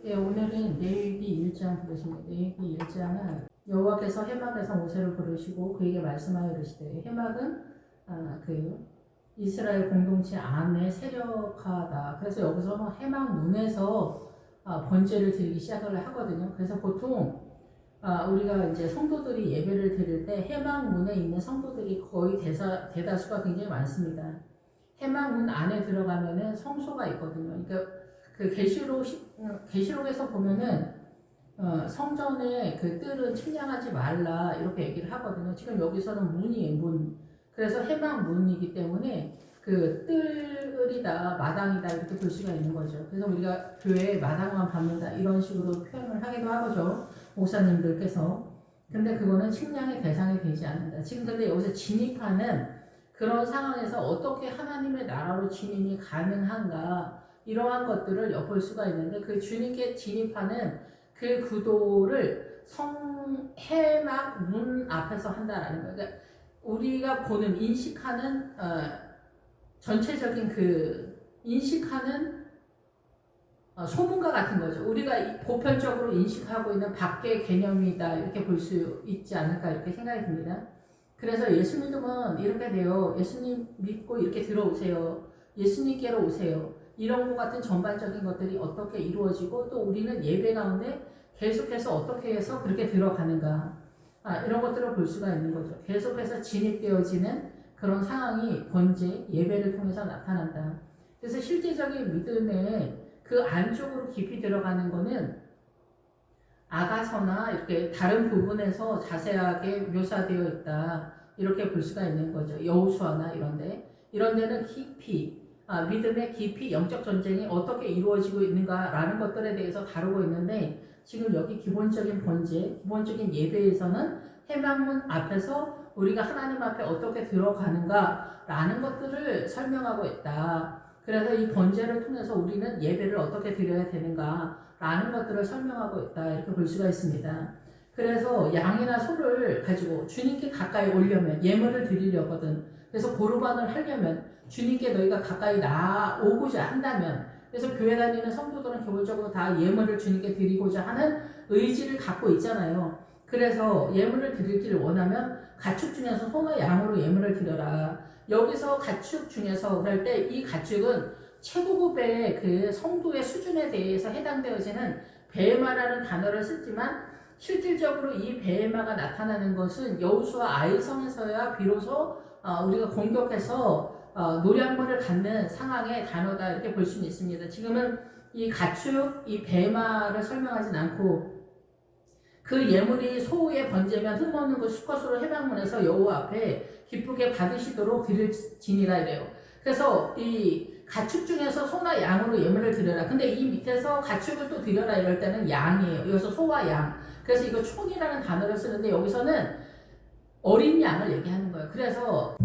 예, 오늘은 레위기 1장 보겠습니다. 레위기 1장은 여호와께서 해막에서 모세를 부르시고 그에게 말씀하여 이르시되 해막은 그 이스라엘 공동체 안에 세력하다. 그래서 여기서는 해막 문에서 번제를 드리기 시작을 하거든요. 그래서 보통 우리가 이제 성도들이 예배를 드릴 때 해막 문에 있는 성도들이 거의 대다수가 굉장히 많습니다. 해막 문 안에 들어가면은 성소가 있거든요. 그러니까 그 계시록에서 보면은 성전의 그 뜰은 측량하지 말라 이렇게 얘기를 하거든요. 지금 여기서는 문이에요, 문. 그래서 해막 문이기 때문에 그 뜰이다, 마당이다 이렇게 볼 수가 있는 거죠. 그래서 우리가 교회에 마당만 밟는다 이런 식으로 표현을 하기도 하죠, 목사님들께서. 근데 그거는 측량의 대상이 되지 않는다. 지금 근데 여기서 진입하는 그런 상황에서 어떻게 하나님의 나라로 진입이 가능한가, 이러한 것들을 엿볼 수가 있는데, 그 주님께 진입하는 그 구도를 해막 문 앞에서 한다라는 거예요. 그러니까 우리가 보는, 인식하는 전체적인 그 인식하는 소문과 같은 거죠. 우리가 보편적으로 인식하고 있는 밖의 개념이다 이렇게 볼 수 있지 않을까 이렇게 생각이 듭니다. 그래서 예수 믿으면 이렇게 돼요. 예수님 믿고 이렇게 들어오세요. 예수님께로 오세요. 이런 것 같은 전반적인 것들이 어떻게 이루어지고, 또 우리는 예배 가운데 계속해서 어떻게 해서 그렇게 들어가는가, 이런 것들을 볼 수가 있는 거죠. 계속해서 진입되어지는 그런 상황이 번제, 예배를 통해서 나타난다. 그래서 실제적인 믿음의 그 안쪽으로 깊이 들어가는 거는 아가서나 이렇게 다른 부분에서 자세하게 묘사되어 있다 이렇게 볼 수가 있는 거죠. 여호수아나 이런 데는 깊이 믿음의 깊이 영적 전쟁이 어떻게 이루어지고 있는가라는 것들에 대해서 다루고 있는데, 지금 여기 기본적인 번제, 기본적인 예배에서는 해막문 앞에서 우리가 하나님 앞에 어떻게 들어가는가라는 것들을 설명하고 있다. 그래서 이 번제를 통해서 우리는 예배를 어떻게 드려야 되는가라는 것들을 설명하고 있다 이렇게 볼 수가 있습니다. 그래서 양이나 소를 가지고 주님께 가까이 오려면 예물을 드리려거든. 그래서 고르반을 하려면 주님께 너희가 가까이 나오고자 한다면, 그래서 교회 다니는 성도들은 기본적으로 다 예물을 주님께 드리고자 하는 의지를 갖고 있잖아요. 그래서 예물을 드리기를 원하면 가축 중에서 소나 양으로 예물을 드려라. 여기서 가축 중에서 그럴 때 이 가축은 최고급의 그 성도의 수준에 대해서 해당되어지는 베마라는 단어를 쓰지만, 실질적으로 이 베마가 나타나는 것은 여호수아 아이성에서야 비로소 우리가 공격해서 노량물을 갖는 상황의 단어다 이렇게 볼 수는 있습니다. 지금은 이 가축, 이 베마를 설명하진 않고, 그 예물이 소의 번제면 흠없는 그 수컷으로 해방문에서 여호와 앞에 기쁘게 받으시도록 드릴지니라 이래요. 그래서 이 가축 중에서 소나 양으로 예물을 드려라. 근데 이 밑에서 가축을 또 드려라 이럴 때는 양이에요. 여기서 소와 양. 그래서 이거 촌이라는 단어를 쓰는데 여기서는 어린 양을 얘기하는 거예요. 그래서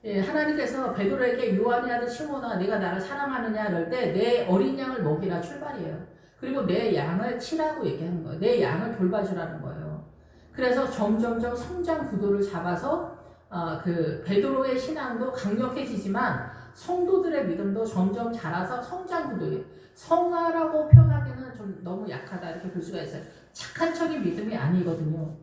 하나님께서 베드로에게 요한의 아들 시몬아 네가 나를 사랑하느냐 이럴 때 내 어린 양을 먹이라 출발이에요. 그리고 내 양을 치라고 얘기하는 거예요. 내 양을 돌봐주라는 거예요. 그래서 점점점 성장 구도를 잡아서 그 베드로의 신앙도 강력해지지만 성도들의 믿음도 점점 자라서 성장 구도에, 성화라고 표현하기는 좀 너무 약하다 이렇게 볼 수가 있어요. 착한 척이 믿음이 아니거든요.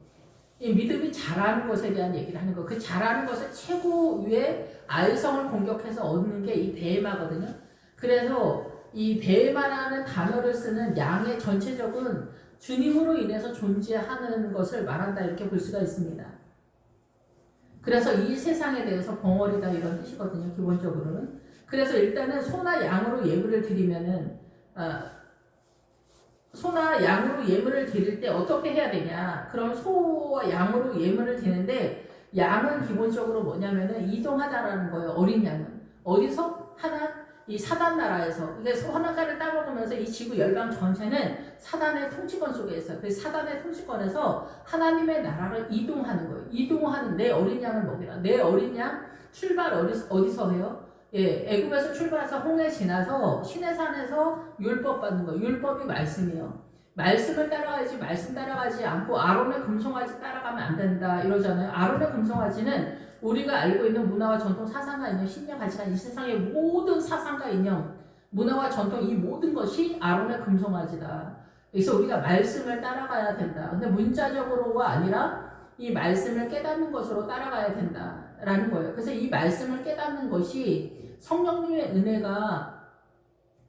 이 믿음이 자라는 것에 대한 얘기를 하는 거. 그 자라는 것의 최고 위에 아이성을 공격해서 얻는 게 이 베마거든요. 그래서 이 베마라는 단어를 쓰는 양의 전체적인 주님으로 인해서 존재하는 것을 말한다 이렇게 볼 수가 있습니다. 그래서 이 세상에 대해서 벙어리다 이런 뜻이거든요, 기본적으로는. 그래서 일단은 소나 양으로 예물을 드리면은 소나 양으로 예물을 드릴 때 어떻게 해야 되냐? 그럼 소와 양으로 예물을 드리는데, 양은 기본적으로 뭐냐면은 이동하다라는 거예요. 어린 양은 어디서? 이 사단 나라에서, 이게 소 하나가를 따먹으면서 이 지구 열방 전체는 사단의 통치권 속에 있어요. 그 사단의 통치권에서 하나님의 나라를 이동하는 거예요. 이동하는 내 어린 양을 먹이라. 내 어린 양 출발 어디서 해요? 애굽에서 출발해서 홍해 지나서 시내산에서 율법 받는 거예요. 율법이 말씀이에요. 말씀을 따라가야지, 말씀 따라가지 않고 아론의 금송아지 따라가면 안 된다 이러잖아요. 아론의 금송아지는 우리가 알고 있는 문화와 전통 사상과 이념, 신념, 가치관, 이 세상의 모든 사상과 이념, 문화와 전통 이 모든 것이 아론의 금송아지다. 그래서 우리가 말씀을 따라가야 된다. 근데 문자적으로가 아니라 이 말씀을 깨닫는 것으로 따라가야 된다라는 거예요. 그래서 이 말씀을 깨닫는 것이 성령님의 은혜가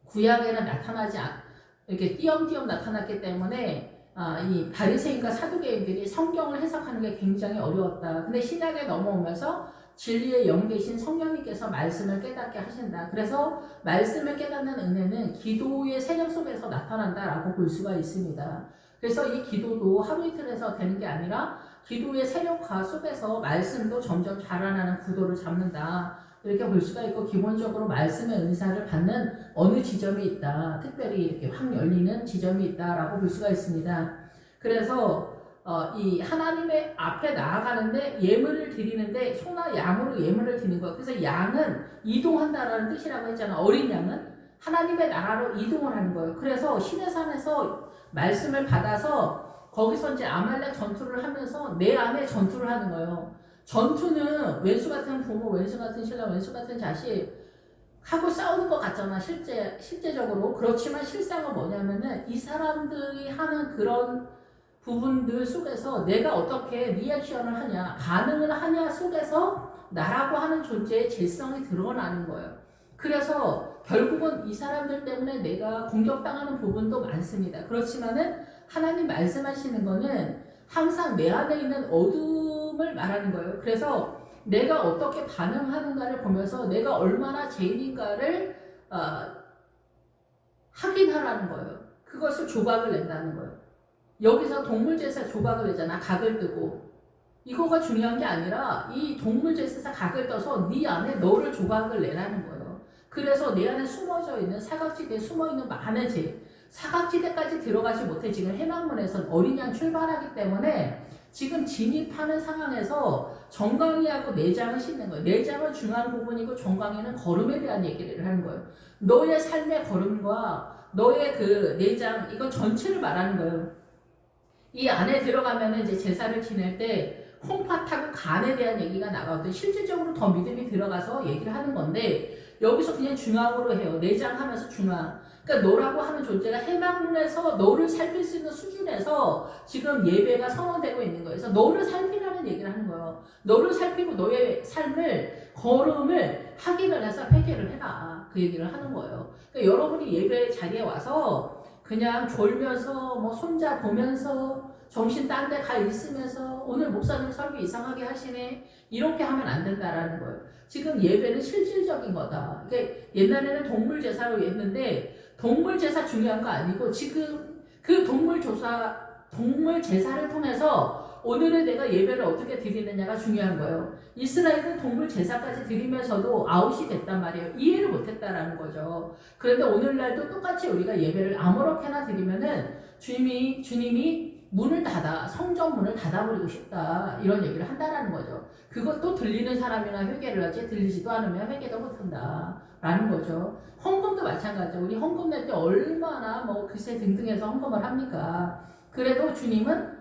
구약에는 나타나지 이렇게 띄엄띄엄 나타났기 때문에 이 바리새인과 사두개인들이 성경을 해석하는 게 굉장히 어려웠다. 근데 신약에 넘어오면서 진리의 영 되신 성령님께서 말씀을 깨닫게 하신다. 그래서 말씀을 깨닫는 은혜는 기도의 세력 속에서 나타난다라고 볼 수가 있습니다. 그래서 이 기도도 하루 이틀에서 되는 게 아니라 기도의 세력화 속에서 말씀도 점점 자라나는 구도를 잡는다. 이렇게 볼 수가 있고, 기본적으로 말씀의 은사를 받는 어느 지점이 있다. 특별히 이렇게 확 열리는 지점이 있다라고 볼 수가 있습니다. 그래서 이 하나님의 앞에 나아가는데 예물을 드리는데 소나 양으로 예물을 드리는 거예요. 그래서 양은 이동한다라는 뜻이라고 했잖아. 어린 양은 하나님의 나라로 이동을 하는 거예요. 그래서 시내산에서 말씀을 받아서 거기서 이제 아말렉 전투를 하면서 내 안에 전투를 하는 거예요. 전투는 왼수 같은 부모, 왼수 같은 신랑, 왼수 같은 자식 하고 싸우는 것 같잖아. 실제적으로. 그렇지만 실상은 뭐냐면은 이 사람들이 하는 그런 부분들 속에서 내가 어떻게 리액션을 하냐, 반응을 하냐 속에서 나라고 하는 존재의 질성이 드러나는 거예요. 그래서 결국은 이 사람들 때문에 내가 공격당하는 부분도 많습니다. 그렇지만은 하나님 말씀하시는 거는 항상 내 안에 있는 어둠을 말하는 거예요. 그래서 내가 어떻게 반응하는가를 보면서 내가 얼마나 죄인인가를 확인하라는 거예요. 그것을 조각을 낸다는 거예요. 여기서 동물제사 조각을 내잖아. 각을 뜨고. 이거가 중요한 게 아니라 이 동물제사에서 각을 떠서 네 안에 너를 조각을 내라는 거예요. 그래서 내 안에 숨어져 있는 사각지대에 숨어있는 많은 죄, 사각지대까지 들어가지 못해 지금 해방문에선 어린 양 출발하기 때문에 지금 진입하는 상황에서 정강이하고 내장을 싣는 거예요. 내장은 중요한 부분이고 정강이는 걸음에 대한 얘기를 하는 거예요. 너의 삶의 걸음과 너의 그 내장, 이건 전체를 말하는 거예요. 이 안에 들어가면 이제 제사를 지낼 때 콩팥하고 간에 대한 얘기가 나가거든요. 실질적으로 더 믿음이 들어가서 얘기를 하는 건데 여기서 그냥 중앙으로 해요. 내장하면서 중앙. 그러니까 너라고 하는 존재가 해방문에서 너를 살필 수 있는 수준에서 지금 예배가 선언되고 있는 거예요. 그래서 너를 살피라는 얘기를 하는 거예요. 너를 살피고 너의 삶을, 걸음을 확인을 해서 회개를 해라. 그 얘기를 하는 거예요. 그러니까 여러분이 예배 자리에 와서 그냥 졸면서 뭐 손자 보면서 정신 딴 데 가 있으면서 오늘 목사님 설교 이상하게 하시네 이렇게 하면 안 된다라는 거예요. 지금 예배는 실질적인 거다. 그러니까 옛날에는 동물 제사로 했는데 동물 제사 중요한 거 아니고 지금 그 동물 제사를 통해서 오늘은 내가 예배를 어떻게 드리느냐가 중요한 거예요. 이스라엘은 동물 제사까지 드리면서도 아웃이 됐단 말이에요. 이해를 못했다라는 거죠. 그런데 오늘날도 똑같이 우리가 예배를 아무렇게나 드리면은 주님이 문을 닫아, 성전 문을 닫아버리고 싶다 이런 얘기를 한다라는 거죠. 그것도 들리는 사람이나 회개를 하지 들리지도 않으면 회개도 못한다 라는 거죠. 헌금도 마찬가지죠. 우리 헌금 낼 때 얼마나 뭐 글쎄 등등해서 헌금을 합니까? 그래도 주님은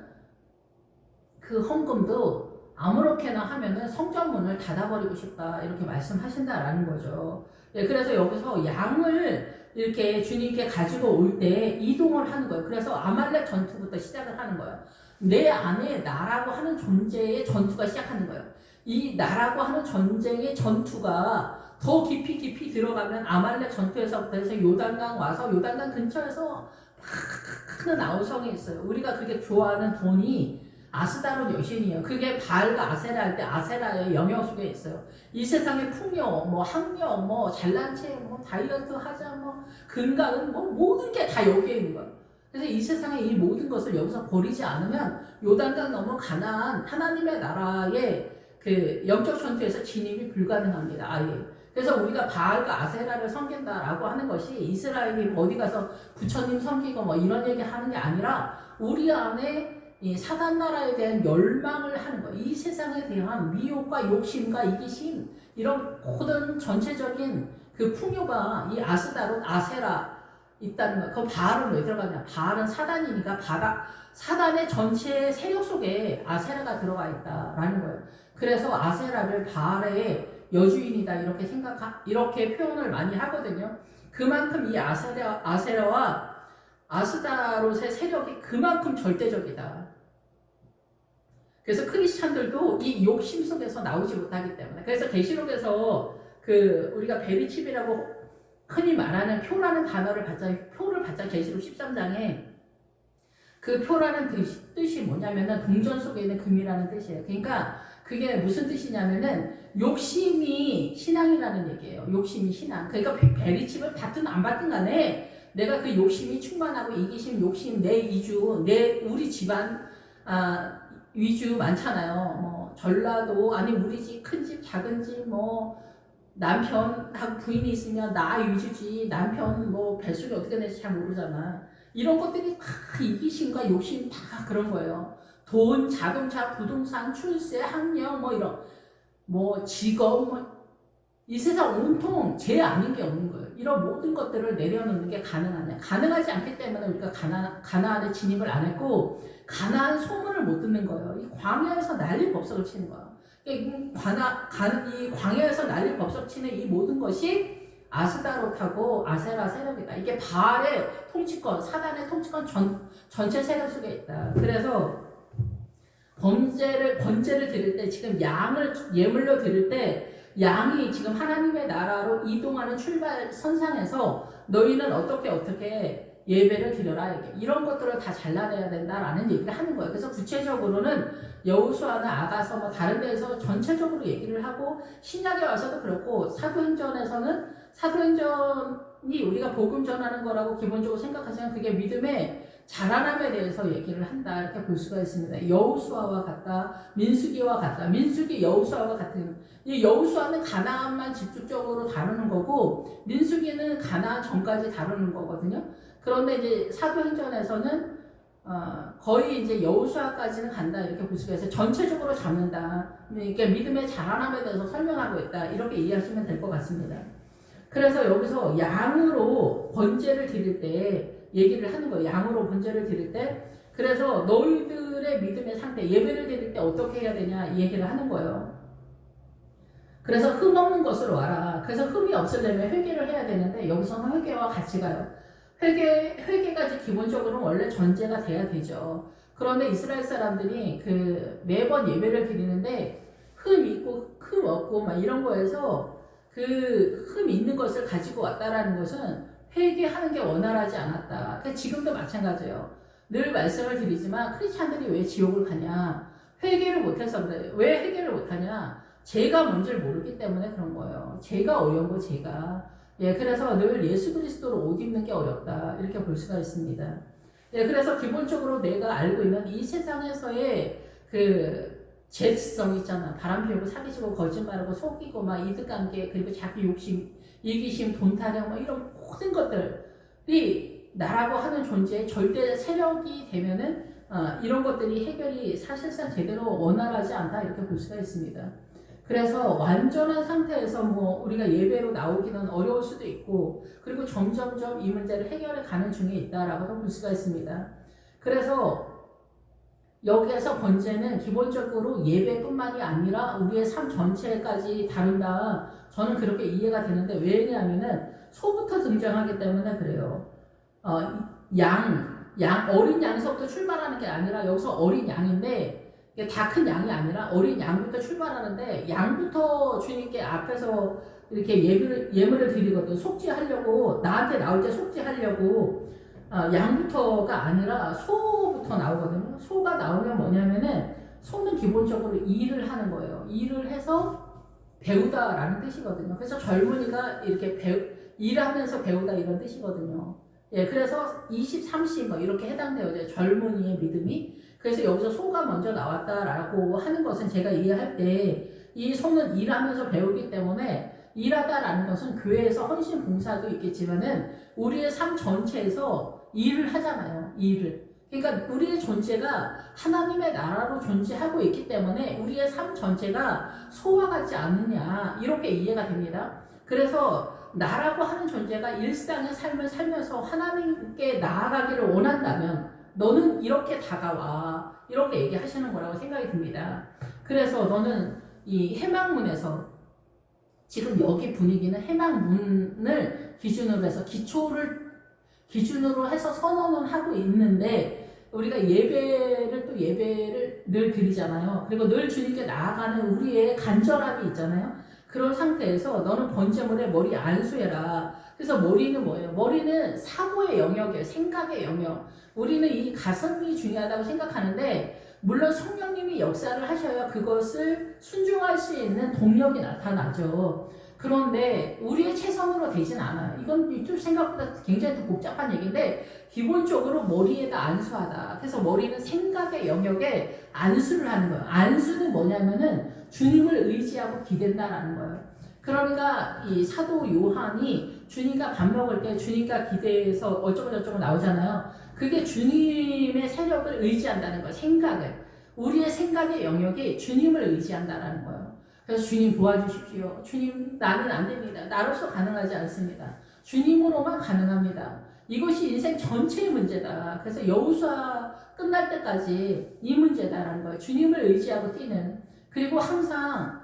그 헌금도 아무렇게나 하면은 성전문을 닫아버리고 싶다 이렇게 말씀하신다라는 거죠. 예, 그래서 여기서 양을 이렇게 주님께 가지고 올 때 이동을 하는 거예요. 그래서 아말렉 전투부터 시작을 하는 거예요. 내 안에 나라고 하는 존재의 전투가 시작하는 거예요. 이 나라고 하는 전쟁의 전투가 더 깊이 들어가면 아말렉 전투에서부터 해서 요단강 와서 요단강 근처에서 많은 아우성이 있어요. 우리가 그렇게 좋아하는 돈이 아스다롯 여신이에요. 그게 바알과 아세라 할 때 아세라의 영역 속에 있어요. 이 세상의 풍요, 뭐 학력, 뭐 잘난 체, 뭐 다이어트 하자, 뭐 근가은, 뭐 모든 게 다 여기에 있는 거예요. 그래서 이 세상의 이 모든 것을 여기서 버리지 않으면 요단강 넘어 가나안 하나님의 나라의 그 영적 전투에서 진입이 불가능합니다. 아예. 그래서 우리가 바알과 아세라를 섬긴다라고 하는 것이 이스라엘이 어디 가서 부처님 섬기고 뭐 이런 얘기 하는 게 아니라 우리 안에 이 사단 나라에 대한 열망을 하는 거, 이 세상에 대한 미혹과 욕심과 이기심 이런 모든 전체적인 그 풍요가 이 아스다롯 아세라 있다는 거. 그 바알은 왜 들어가냐? 바알은 사단이니까 사단의 전체 세력 속에 아세라가 들어가 있다라는 거예요. 그래서 아세라를 바알의 여주인이다 이렇게 표현을 많이 하거든요. 그만큼 이 아세라와 아스다롯의 세력이 그만큼 절대적이다. 그래서 크리스찬들도 이 욕심 속에서 나오지 못하기 때문에, 그래서 계시록에서 우리가 베리칩이라고 흔히 말하는 표라는 단어를 표를 받자 계시록 13장에 그 표라는 뜻이 뭐냐면은 동전 속에 있는 금이라는 뜻이에요. 그러니까 그게 무슨 뜻이냐면은 욕심이 신앙이라는 얘기예요. 욕심이 신앙. 그러니까 베리칩을 받든 안 받든 간에 내가 그 욕심이 충만하고 이기심, 욕심, 내 이주, 우리 집안 위주 많잖아요. 뭐 전라도 아니 우리 집 큰 집, 작은 집, 뭐 남편하고 부인이 있으면 나 위주지, 남편 뭐 뱃속이 어떻게 될지 잘 모르잖아. 이런 것들이 다 이기심과 욕심 다 그런 거예요. 돈, 자동차, 부동산, 출세, 학력, 뭐 이런, 뭐 직업, 뭐 이 세상 온통 죄 아닌 게 없는 거예요. 이런 모든 것들을 내려놓는 게 가능하냐? 가능하지 않기 때문에 우리가 가나안에 진입을 안 했고 가나안 소문을 못 듣는 거예요. 이 광야에서 난리 법석을 치는 거예요. 이 광야에서 난리 법석 치는 이 모든 것이 아스다롯하고 아세라 세력이다. 이게 바알의 통치권, 사단의 통치권 전체 세력 속에 있다. 그래서 번제를 드릴 때, 지금 양을 예물로 드릴 때 양이 지금 하나님의 나라로 이동하는 출발 선상에서 너희는 어떻게 예배를 드려라, 이런 것들을 다 잘라내야 된다라는 얘기를 하는 거예요. 그래서 구체적으로는 여호수아나 아가서 뭐 다른 데에서 전체적으로 얘기를 하고, 신약에 와서도 그렇고, 사도행전이 우리가 복음 전하는 거라고 기본적으로 생각하시면 그게 믿음의 자라남에 대해서 얘기를 한다, 이렇게 볼 수가 있습니다. 여호수아와 같다, 민수기와 같다. 민수기, 여호수아와 같은, 이 여호수아는 가나안만 집중적으로 다루는 거고 민수기는 가나안 전까지 다루는 거거든요. 그런데 이제 사도행전에서는 거의 이제 여호수아까지는 간다, 이렇게 볼 수가 있어요. 전체적으로 잡는다. 그러니까 믿음의 자라남에 대해서 설명하고 있다, 이렇게 이해하시면 될 것 같습니다. 그래서 여기서 양으로 번제를 드릴 때 얘기를 하는 거예요. 양으로 번제를 드릴 때, 그래서 너희들의 믿음의 상태, 예배를 드릴 때 어떻게 해야 되냐 이 얘기를 하는 거예요. 그래서 흠 없는 것으로 와라. 그래서 흠이 없으려면 회개를 해야 되는데 여기서는 회개와 같이 가요. 회개가 기본적으로는 원래 전제가 돼야 되죠. 그런데 이스라엘 사람들이 매번 예배를 드리는데 흠 있고 흠 없고 막 이런 거에서 흠 있는 것을 가지고 왔다라는 것은 회개하는 게 원활하지 않았다. 그러니까 지금도 마찬가지예요. 늘 말씀을 드리지만 크리스찬들이 왜 지옥을 가냐? 회개를 못해서 그래요. 왜 회개를 못하냐? 죄가 뭔지를 모르기 때문에 그런 거예요. 죄가 어려운 거, 죄가. 예, 그래서 늘 예수 그리스도로 옷 입는 게 어렵다, 이렇게 볼 수가 있습니다. 예, 그래서 기본적으로 내가 알고 있는 이 세상에서의 죄성 있잖아. 바람 피우고 사기치고 거짓말하고 속이고 막 이득관계, 그리고 자기 욕심, 이기심, 돈 타령, 뭐 이런 모든 것들이 나라고 하는 존재의 절대 세력이 되면은 이런 것들이 해결이 사실상 제대로 원활하지 않다, 이렇게 볼 수가 있습니다. 그래서 완전한 상태에서 뭐 우리가 예배로 나오기는 어려울 수도 있고, 그리고 점점점 이 문제를 해결해 가는 중에 있다라고도 볼 수가 있습니다. 그래서 여기에서 번제는 기본적으로 예배뿐만이 아니라 우리의 삶 전체까지 다룬다, 저는 그렇게 이해가 되는데, 왜냐하면은 소부터 등장하기 때문에 그래요. 어린 양서부터 출발하는 게 아니라 여기서 어린 양인데, 다 큰 양이 아니라 어린 양부터 출발하는데, 양부터 주님께 앞에서 이렇게 예물을 드리거든. 속죄하려고, 나한테 나올 때 속죄하려고 양부터가 아니라 소부터 나오거든요. 소가 나오면 뭐냐면은, 소는 기본적으로 일을 하는 거예요. 일을 해서 배우다라는 뜻이거든요. 그래서 젊은이가 이렇게 일하면서 배우다, 이런 뜻이거든요. 예, 그래서 20, 30 뭐 이렇게 해당되어요. 젊은이의 믿음이. 그래서 여기서 소가 먼저 나왔다라고 하는 것은 제가 이해할 때, 이 소는 일하면서 배우기 때문에, 일하다라는 것은 교회에서 헌신 봉사도 있겠지만은 우리의 삶 전체에서 일을 하잖아요. 일을. 그러니까 우리의 존재가 하나님의 나라로 존재하고 있기 때문에 우리의 삶 전체가 소와 같지 않느냐, 이렇게 이해가 됩니다. 그래서 나라고 하는 존재가 일상의 삶을 살면서 하나님께 나아가기를 원한다면 너는 이렇게 다가와, 이렇게 얘기하시는 거라고 생각이 듭니다. 그래서 너는 이 해망문에서 지금 여기 분위기는 해방문을 기준으로 해서 기준으로 해서 선언을 하고 있는데 우리가 예배를 늘 드리잖아요. 그리고 늘 주님께 나아가는 우리의 간절함이 있잖아요. 그런 상태에서 너는 번제물에 머리 안수해라. 그래서 머리는 뭐예요? 머리는 사고의 영역이에요. 생각의 영역. 우리는 이 가슴이 중요하다고 생각하는데 물론 성령님이 역사를 하셔야 그것을 순종할 수 있는 동력이 나타나죠. 그런데 우리의 최선으로 되진 않아요. 이건 좀 생각보다 굉장히 더 복잡한 얘기인데 기본적으로 머리에다 안수하다. 그래서 머리는 생각의 영역에 안수를 하는 거예요. 안수는 뭐냐면은 주님을 의지하고 기댄다라는 거예요. 그러니까 이 사도 요한이 주님과 밥 먹을 때 주님과 기대해서 어쩌고저쩌고 나오잖아요. 그게 주님의 세력을 의지한다는 거예요. 생각을. 우리의 생각의 영역이 주님을 의지한다라는 거예요. 그래서 주님 도와주십시오. 주님 나는 안 됩니다. 나로서 가능하지 않습니다. 주님으로만 가능합니다. 이것이 인생 전체의 문제다. 그래서 여호수아 끝날 때까지 이 문제다라는 거예요. 주님을 의지하고 뛰는. 그리고 항상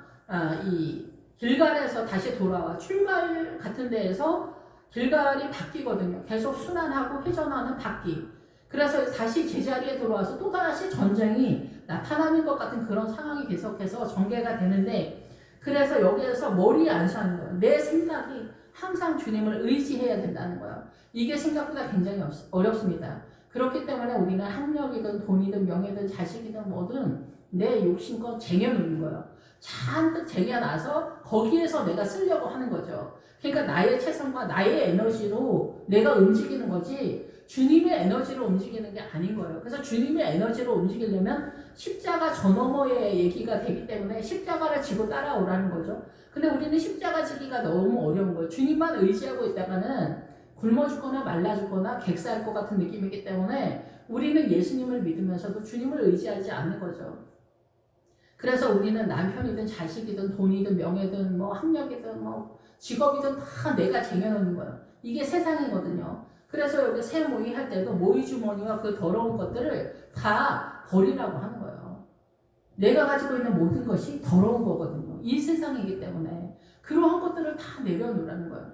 이 길갈에서 다시 돌아와 출발 같은 데에서 길갈이 바뀌거든요. 계속 순환하고 회전하는 바퀴. 그래서 다시 제자리에 들어와서 또다시 전쟁이 나타나는 것 같은 그런 상황이 계속해서 전개가 되는데 그래서 여기에서 머리에 안수하는 거예요. 내 생각이 항상 주님을 의지해야 된다는 거예요. 이게 생각보다 굉장히 어렵습니다. 그렇기 때문에 우리는 학력이든 돈이든 명예든 자식이든 뭐든 내 욕심껏 쟁여놓는 거예요. 잔뜩 쟁여놔서 거기에서 내가 쓰려고 하는 거죠. 그러니까 나의 최선과 나의 에너지로 내가 움직이는 거지 주님의 에너지로 움직이는 게 아닌 거예요. 그래서 주님의 에너지로 움직이려면 십자가 저 너머의 얘기가 되기 때문에 십자가를 지고 따라오라는 거죠. 근데 우리는 십자가 지기가 너무 어려운 거예요. 주님만 의지하고 있다가는 굶어 죽거나 말라 죽거나 객사할 것 같은 느낌이기 때문에 우리는 예수님을 믿으면서도 주님을 의지하지 않는 거죠. 그래서 우리는 남편이든 자식이든 돈이든 명예든 뭐 학력이든 뭐 직업이든 다 내가 쟁여놓는 거예요. 이게 세상이거든요. 그래서 여기 새 모이 할 때도 모이 주머니와 그 더러운 것들을 다 버리라고 하는 거예요. 내가 가지고 있는 모든 것이 더러운 거거든요. 이 세상이기 때문에 그러한 것들을 다 내려놓으라는 거예요.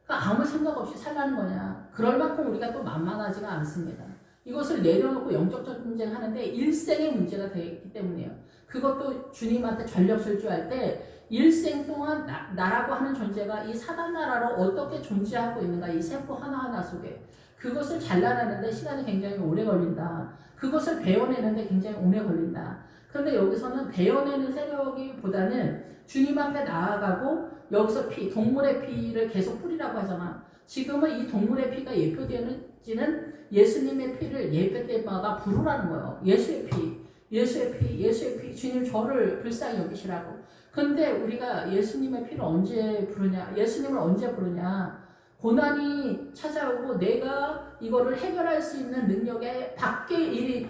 그러니까 아무 생각 없이 살라는 거냐. 그럴 만큼 우리가 또 만만하지가 않습니다. 이것을 내려놓고 영적 전쟁하는데 일생의 문제가 되기 때문이에요. 그것도 주님한테 전력 질주할 때 일생 동안 나라고 하는 존재가 이 사단 나라로 어떻게 존재하고 있는가 이 세포 하나하나 속에 그것을 잘라내는데 시간이 굉장히 오래 걸린다. 그것을 베어내는데 굉장히 오래 걸린다. 그런데 여기서는 베어내는 세력이보다는 주님 앞에 나아가고 여기서 동물의 피를 계속 뿌리라고 하잖아. 지금은 이 동물의 피가 예표되는지는 예수님의 피를 예배 때마다 부르라는 거예요. 예수의 피, 예수의 피, 예수의 피. 주님 저를 불쌍히 여기시라고. 근데 우리가 예수님의 피를 언제 부르냐? 예수님을 언제 부르냐? 고난이 찾아오고 내가 이거를 해결할 수 있는 능력에 밖의 일이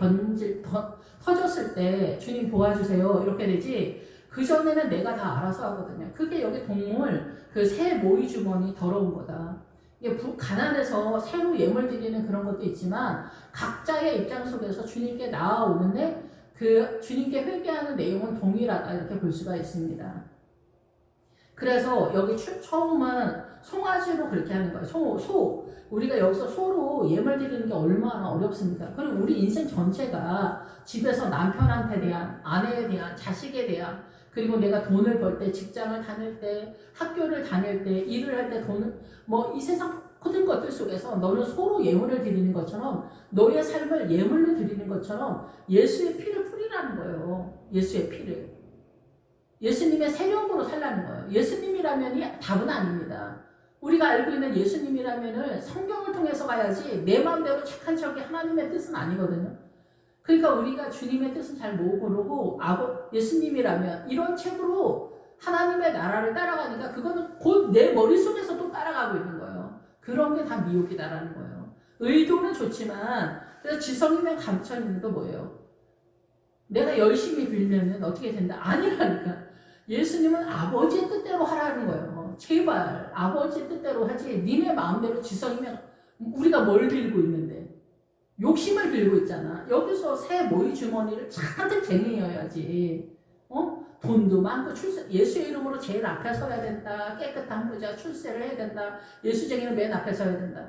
터졌을 때 주님 도와주세요. 이렇게 되지. 그전에는 내가 다 알아서 하거든요. 그게 여기 동물, 그 새 모이 주머니 더러운 거다. 이게 가난해서 새로 예물 드리는 그런 것도 있지만 각자의 입장 속에서 주님께 나아오는데 그 주님께 회개하는 내용은 동일하다 이렇게 볼 수가 있습니다. 그래서 여기 처음은 송아지로 그렇게 하는 거예요. 소. 우리가 여기서 소로 예물 드리는 게 얼마나 어렵습니까? 그리고 우리 인생 전체가 집에서 남편한테 대한, 아내에 대한, 자식에 대한 그리고 내가 돈을 벌 때, 직장을 다닐 때, 학교를 다닐 때, 일을 할 때 돈을 이 세상 모든 것들 속에서 너는 소로 예물을 드리는 것처럼 너의 삶을 예물로 드리는 것처럼 예수의 피를 뿌리라는 거예요. 예수의 피를. 예수님의 세력으로 살라는 거예요. 예수님이라면이 답은 아닙니다. 우리가 알고 있는 예수님이라면은 성경을 통해서 가야지 내 마음대로 착한 척이 하나님의 뜻은 아니거든요. 그러니까 우리가 주님의 뜻은 잘 모르고 예수님이라면 이런 책으로 하나님의 나라를 따라가니까 그거는 곧 내 머릿속에서 또 따라가고 있는 거예요. 그런 게 다 미혹이다라는 거예요. 의도는 좋지만 그래서 지성이면 감춰있는 거 뭐예요? 내가 열심히 빌면은 어떻게 된다? 아니라니까. 예수님은 아버지의 뜻대로 하라는 거예요. 제발 아버지의 뜻대로 하지 니네 마음대로 지성이면 우리가 뭘 빌고 있는데 욕심을 빌고 있잖아. 여기서 새 모이 주머니를 잔뜩 쟁여야지. 돈도 많고 예수의 이름으로 제일 앞에 서야 된다. 깨끗한 부자, 출세를 해야 된다. 예수쟁이는 맨 앞에 서야 된다.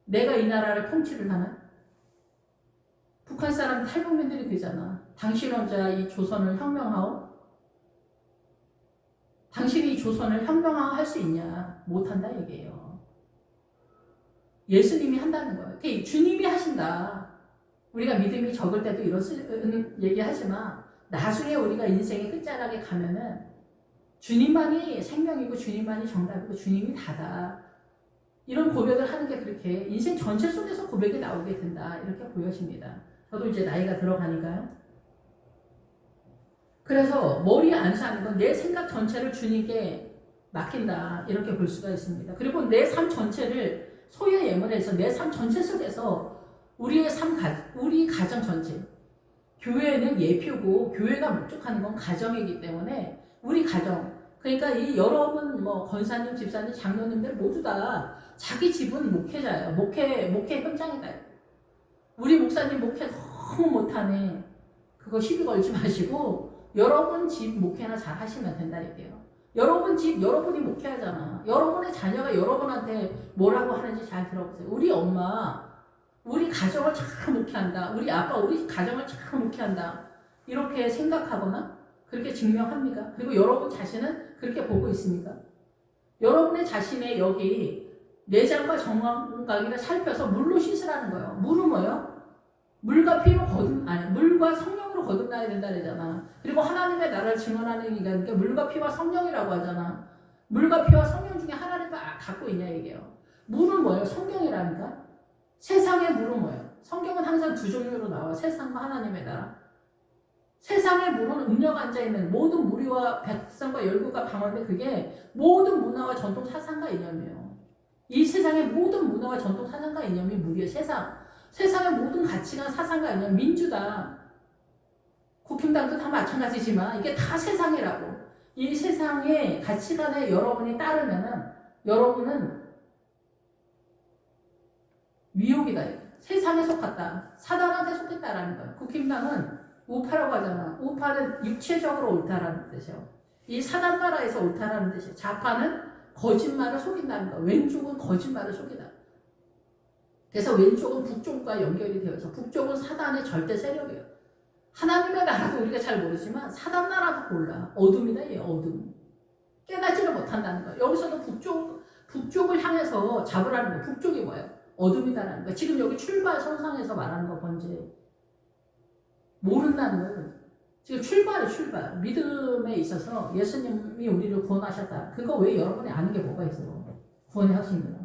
내가 이 나라를 통치를 하나? 북한 사람 탈북민들이 그러잖아. 당신 혼자 이 조선을 혁명하오? 당신이 이 조선을 혁명하오 할 수 있냐? 못한다 얘기예요. 예수님이 한다는 거예요. 주님이 하신다. 우리가 믿음이 적을 때도 이런 얘기하지만 나중에 우리가 인생의 끝자락에 가면은 주님만이 생명이고 주님만이 정답이고 주님이 다다. 이런 고백을 하는 게 그렇게 인생 전체 속에서 고백이 나오게 된다. 이렇게 보여집니다. 저도 이제 나이가 들어가니까요. 그래서 머리에 안 사는 건 내 생각 전체를 주님께 맡긴다. 이렇게 볼 수가 있습니다. 그리고 내 삶 전체를 소유의 예물에서 내 삶 전체 속에서 우리 가정 전체. 교회는 예표고 교회가 목적하는 건 가정이기 때문에 우리 가정. 그러니까 이 여러분 권사님, 집사님, 장로님들 모두 다 자기 집은 목회자예요. 목회 현장이다. 우리 목사님 목회 너무 못하네. 그거 시비 걸지 마시고 여러분 집 목회나 잘 하시면 된다 이게요. 여러분 집 여러분이 목회하잖아. 여러분의 자녀가 여러분한테 뭐라고 하는지 잘 들어보세요. 우리 엄마 우리 가정을 잘 목회한다. 우리 아빠 우리 가정을 잘 목회한다. 이렇게 생각하거나 그렇게 증명합니까? 그리고 여러분 자신은 그렇게 보고 있습니까? 여러분의 자신의 여기 내장과 정감각을 살펴서 물로 씻으라는 거예요. 물은 뭐예요? 물과 성령으로 거듭나야 된다 그러잖아. 그리고 하나님의 나라를 증언하는 이게 물과 피와 성령이라고 하잖아. 물과 피와 성령 중에 하나를 갖고 있냐 얘기예요. 물은 뭐예요? 성경이라니까. 세상의 물은 뭐예요? 성경은 항상 두 종류로 나와. 세상과 하나님의 나라. 세상의 물은 음녀가 앉아있는 모든 무리와 백성과 열국과 방언인데 그게 모든 문화와 전통 사상과 이념이에요. 이 세상의 모든 문화와 전통 사상과 이념이 물이에요. 세상의 모든 가치관 사상과 이념 민주다. 국힘당도 다 마찬가지지만 이게 다 세상이라고. 이 세상의 가치관에 여러분이 따르면은 여러분은 미혹이다. 세상에 속았다. 사단한테 속했다라는 거예요. 국힘당은 우파라고 하잖아. 우파는 육체적으로 옳다라는 뜻이에요. 이 사단 나라에서 옳다라는 뜻이에요. 좌파는 거짓말을 속인다는 거예요. 왼쪽은 거짓말을 속이다. 그래서 왼쪽은 북쪽과 연결이 되어서 북쪽은 사단의 절대 세력이에요. 하나님의 나라도 우리가 잘 모르지만 사단 나라도 몰라. 어둠이다. 얘 어둠. 깨닫지를 못한다는 거예요. 여기서도 북쪽을 향해서 잡으라는 거예요. 북쪽이 뭐예요? 어둠이다라는 거예요. 지금 여기 출발 선상에서 말하는 거 번제 모른다는 거예요. 지금 출발. 믿음에 있어서 예수님이 우리를 구원하셨다. 그거 왜 여러분이 아는 게 뭐가 있어요? 구원의 핵심이요.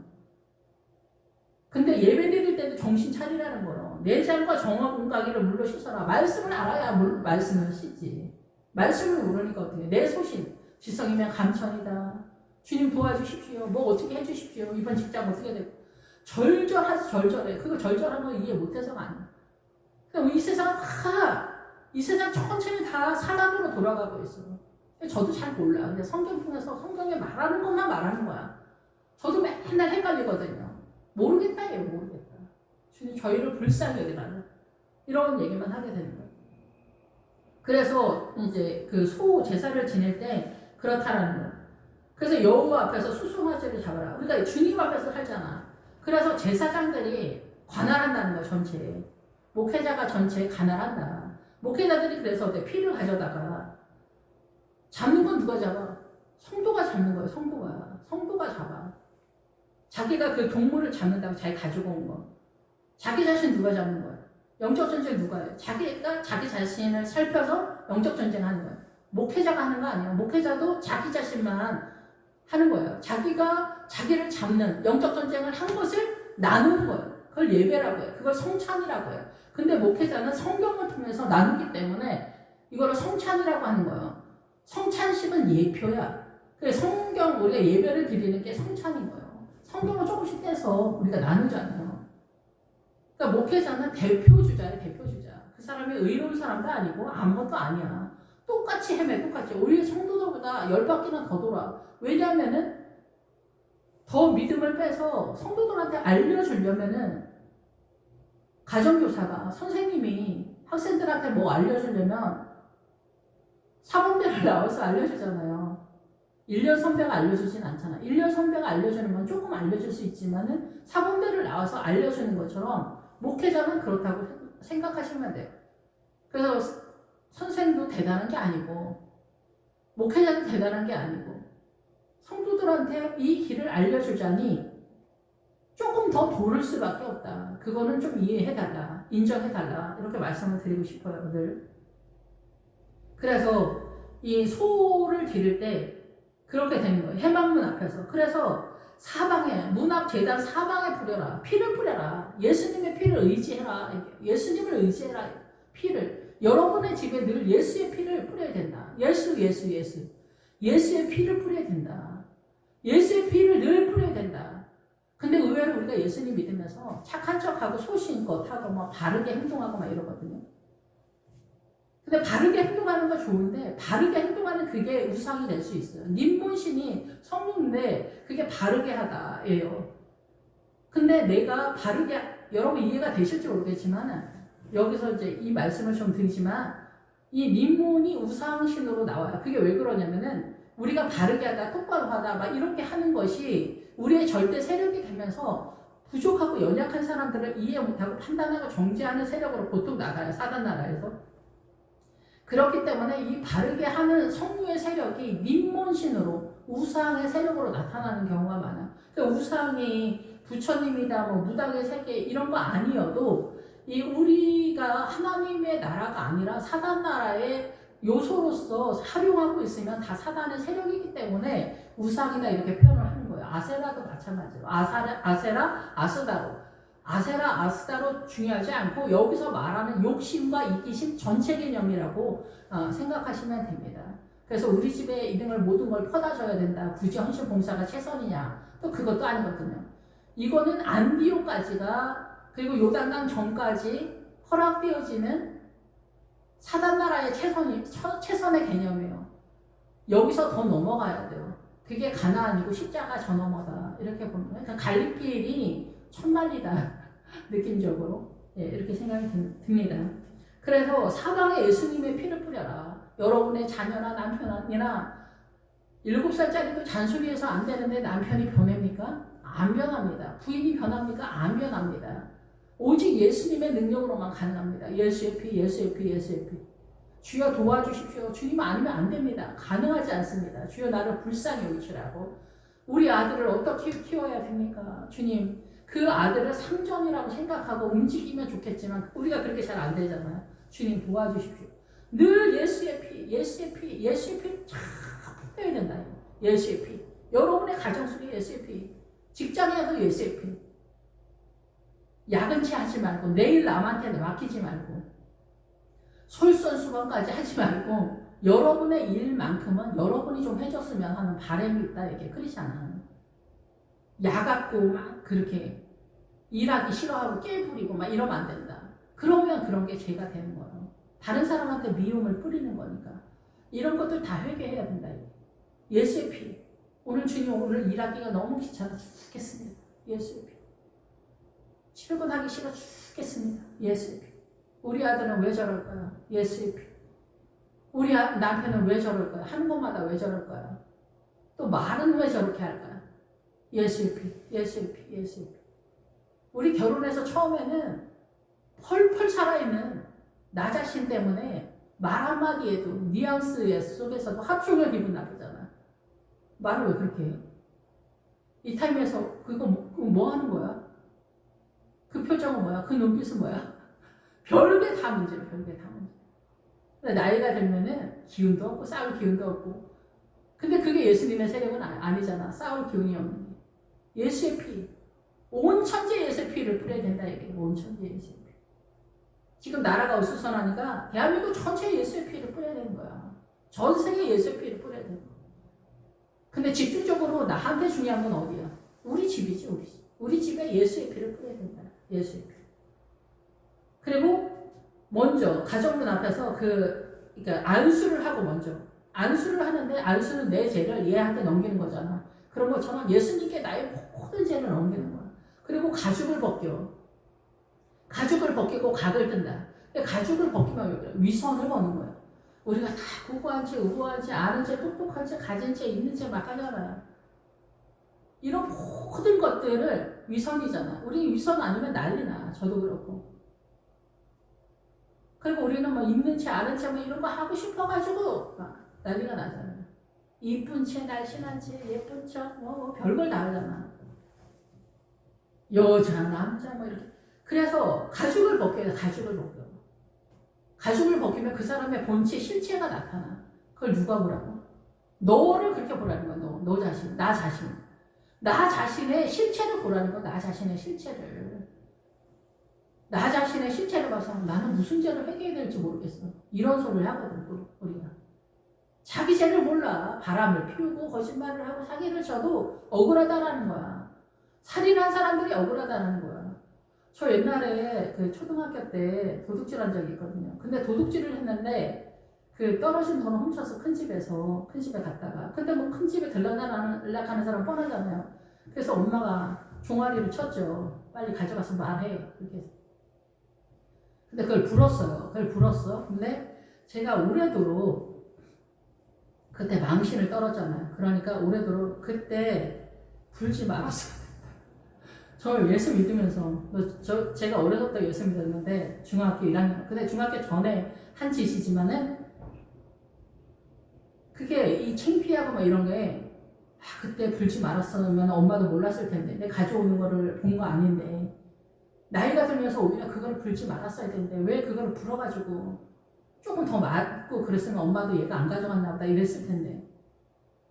근데 예배 드릴 때도 정신 차리라는 거예요. 내장과 정화공가기를 물로 씻어라. 말씀을 알아야 말씀을 씻지. 말씀을 모르니까 어떻게 내 소신 지성이면 감천이다. 주님 도와주십시오. 뭐 어떻게 해주십시오. 이번 직장 어떻게 되고 절절하지 절절해. 그거 절절한 거 이해 못해서가 아니야. 이 세상 천천히 다 사단으로 돌아가고 있어. 저도 잘 몰라. 근데 성경 통해서 성경에 말하는 것만 말하는 거야. 저도 맨날 헷갈리거든요. 모르겠다. 주님 저희를 불쌍히 여기라는 이런 얘기만 하게 되는 거예요. 그래서 이제 그 소 제사를 지낼 때 그렇다라는 거예요. 그래서 여호와 앞에서 수송아지를 잡아라. 그러니까 주님 앞에서 살잖아. 그래서 제사장들이 관할한다는 거야. 전체에. 목회자가 전체에 관할한다. 목회자들이 그래서 피를 가져다가 잡는 건 누가 잡아? 성도가 잡는 거예요. 성도가 잡아. 자기가 그 동물을 잡는다고 자기 가지고 온 거. 자기 자신 누가 잡는 거야? 영적 전쟁 누가 해요? 자기가 자기 자신을 살펴서 영적 전쟁하는 거야. 목회자가 하는 거 아니에요. 목회자도 자기 자신만 하는 거예요. 자기가 자기를 잡는 영적 전쟁을 한 것을 나누는 거예요. 그걸 예배라고 해요. 그걸 성찬이라고 해요. 근데 목회자는 성경을 통해서 나누기 때문에 이거를 성찬이라고 하는 거예요. 성찬식은 예표야. 그래서 성경 우리가 예배를 드리는 게 성찬인 거예요. 성경을 조금씩 떼서 우리가 나누잖아요. 그러니까 목회자는 대표주자예요. 그 사람이 의로운 사람도 아니고 아무것도 아니야. 똑같이 똑같이. 우리 성도들보다 10바퀴나 더 돌아. 왜냐하면은 더 믿음을 빼서 성도들한테 알려주려면은 가정교사가 선생님이 학생들한테 뭐 알려주려면 사범대를 나와서 알려주잖아요. 1년 선배가 알려주진 않잖아. 1년 선배가 알려주는 건 조금 알려줄 수 있지만은 사범대를 나와서 알려주는 것처럼 목회자는 그렇다고 생각하시면 돼요. 그래서 선생도 대단한 게 아니고 목회자도 대단한 게 아니고 성도들한테 이 길을 알려주자니 조금 더 도를 수밖에 없다. 그거는 좀 이해해달라. 인정해달라. 이렇게 말씀을 드리고 싶어요. 늘. 그래서 이 소를 기를 때 그렇게 되는 거예요. 해방문 앞에서. 그래서 사방에, 문 앞 제단 사방에 뿌려라. 피를 뿌려라. 예수님의 피를 의지해라. 예수님을 의지해라. 피를. 여러분의 집에 늘 예수의 피를 뿌려야 된다. 예수. 예수의 피를 뿌려야 된다. 예수의 피를 늘 뿌려야 된다. 근데 의외로 우리가 예수님 믿으면서 착한 척하고 소신껏 하고 막 바르게 행동하고 막 이러거든요. 근데 바르게 행동하는 거 좋은데 바르게 행동하는 그게 우상이 될 수 있어요. 님문신이 성령인데 그게 바르게 하다예요. 근데 내가 바르게 여러분 이해가 되실지 모르겠지만 여기서 이제 이 말씀을 좀 드리지만 이 님문이 우상신으로 나와요. 그게 왜 그러냐면은 우리가 바르게 하다 똑바로 하다 막 이렇게 하는 것이 우리의 절대 세력이 되면서 부족하고 연약한 사람들을 이해 못하고 판단하고 정죄하는 세력으로 보통 나가요. 사단 나라에서. 그렇기 때문에 이 바르게 하는 성류의 세력이 님몬신으로 우상의 세력으로 나타나는 경우가 많아요. 그러니까 우상이 부처님이다 뭐 무당의 세계 이런 거 아니어도 이 우리가 하나님의 나라가 아니라 사단 나라의 요소로서 활용하고 있으면 다 사단의 세력이기 때문에 우상이다 이렇게 표현을 하는 거예요. 아세라도 마찬가지로 아세라, 아스다로 중요하지 않고 여기서 말하는 욕심과 이기심 전체 개념이라고 생각하시면 됩니다. 그래서 우리 집에 있는 걸 모든 걸 퍼다 줘야 된다. 굳이 헌신 봉사가 최선이냐? 또 그것도 아니거든요. 이거는 안디오까지가 그리고 요단강 전까지 허락되어지는 사단 나라의 최선의 개념이에요. 여기서 더 넘어가야 돼요. 그게 가나안이고 십자가 저 너머다. 이렇게 보면 그러니까 갈릴길이 천만리다. 느낌적으로 이렇게 생각이 듭니다. 그래서 사방에 예수님의 피를 뿌려라. 여러분의 자녀나 남편이나 7살짜리도 잔소리해서 안 되는데 남편이 변합니까? 안 변합니다. 부인이 변합니까? 안 변합니다. 오직 예수님의 능력으로만 가능합니다. 예수의 피. 주여 도와주십시오. 주님 아니면 안 됩니다. 가능하지 않습니다. 주여 나를 불쌍히 여기시라고. 우리 아들을 어떻게 키워야 됩니까? 주님 그 아들을 상전이라고 생각하고 움직이면 좋겠지만 우리가 그렇게 잘 안 되잖아요. 주님 도와주십시오. 늘 예수의 피 쫙 뿌려야 된다. 예수의 피. 여러분의 가정 속에 예수의 피. 직장에도 예수의 피. 야근치 하지 말고 내일 남한테 맡기지 말고 솔선수범까지 하지 말고 여러분의 일만큼은 여러분이 좀 해줬으면 하는 바람이 있다. 이렇게 크리스찬은 야같고 막 그렇게 일하기 싫어하고 깨부리고 막 이러면 안 된다. 그러면 그런 게 죄가 되는 거예요. 다른 사람한테 미움을 뿌리는 거니까. 이런 것들 다 회개해야 된다. 예수의 피. 오늘 주님 오늘 일하기가 너무 귀찮아 죽겠습니다. 예수의 피. 출근하기 싫어 죽겠습니다. 예수의 피. 우리 아들은 왜 저럴까요? 예수의 피. 우리 남편은 왜 저럴까요? 하는 것마다 왜 저럴까요? 또 말은 왜 저렇게 할까요? 예수의 피. 우리 결혼해서 처음에는 펄펄 살아있는 나 자신 때문에 말 한마디에도 뉘앙스 속에서도 합종을 기분 나쁘잖아. 말을 왜 그렇게 해? 이 타임에서 그거 뭐 하는 거야? 그 표정은 뭐야? 그 눈빛은 뭐야? 별게 다 문제야. 근데 나이가 들면은 기운도 없고 싸울 기운도 없고. 근데 그게 예수님의 세력은 아니잖아. 싸울 기운이 없는 게. 예수의 피. 온 천지에 예수의 피를 뿌려야 된다. 이게 온 천지에 예수의 피. 지금 나라가 어수선하니까 대한민국 전체에 예수의 피를 뿌려야 되는 거야. 전 세계에 예수의 피를 뿌려야 되는 거야. 근데 집중적으로 나한테 중요한 건 어디야? 우리 집이지, 우리 집. 우리 집에 예수의 피를 뿌려야 된다. 예수의 피. 그리고 먼저 가정문 앞에서 그러니까 안수를 하고 먼저 안수를 하는데 안수는 내 죄를 얘한테 넘기는 거잖아. 그런 것처럼 예수님께 나의 모든 죄를 넘기는 거야. 그리고 가죽을 벗기고 각을 뜬다. 가죽을 벗기면 위선을 거는 거야. 우리가 다 고고한 채, 우고한 채, 아는 채, 똑똑한 채, 가진 채, 있는 채 막 하잖아요. 이런 모든 것들을 위선이잖아. 우리 위선 아니면 난리나. 저도 그렇고. 그리고 우리는 뭐 있는 채, 아는 채, 뭐 이런 거 하고 싶어가지고 막 난리가 나잖아요. 이쁜 채, 날씬한 채, 예쁜 척, 뭐 별걸 다 하잖아. 여자, 남자, 뭐 이렇게. 그래서 가죽을 벗겨야 돼, 가죽을 벗겨. 가죽을 벗기면 그 사람의 본체, 실체가 나타나. 그걸 누가 보라고? 너를 그렇게 보라는 거야, 너 자신, 나 자신. 나 자신의 실체를 보라는 거야, 나 자신의 실체를. 나 자신의 실체를 봐서 나는 무슨 죄를 회개해야 될지 모르겠어. 이런 소리를 하거든, 우리가. 자기 죄를 몰라. 바람을 피우고 거짓말을 하고 사기를 쳐도 억울하다라는 거야. 살인한 사람들이 억울하다는 거야. 저 옛날에 그 초등학교 때 도둑질한 적이 있거든요. 근데 도둑질을 했는데 그 떨어진 돈을 훔쳐서 큰 집에 갔다가 근데 뭐 큰 집에 들락가는 사람 뻔하잖아요. 그래서 엄마가 종아리를 쳤죠. 빨리 가져가서 말해. 그렇게 해서. 근데 그걸 불었어요. 근데 제가 올해도록 그때 망신을 떨었잖아요. 그러니까 올해도록 그때 불지 말았어요. 저 예수 믿으면서 제가 어려서부터 예수 믿었는데 중학교 1학년 근데 중학교 전에 한 짓이지만은 그게 이 창피하고 막 이런 게 그때 불지 말았으면 엄마도 몰랐을 텐데 내 가져오는 거를 본 거 아닌데 나이가 들면서 오히려 그걸 불지 말았어야 되는데 왜 그걸 불어가지고 조금 더 맞고 그랬으면 엄마도 얘가 안 가져갔나 보다 이랬을 텐데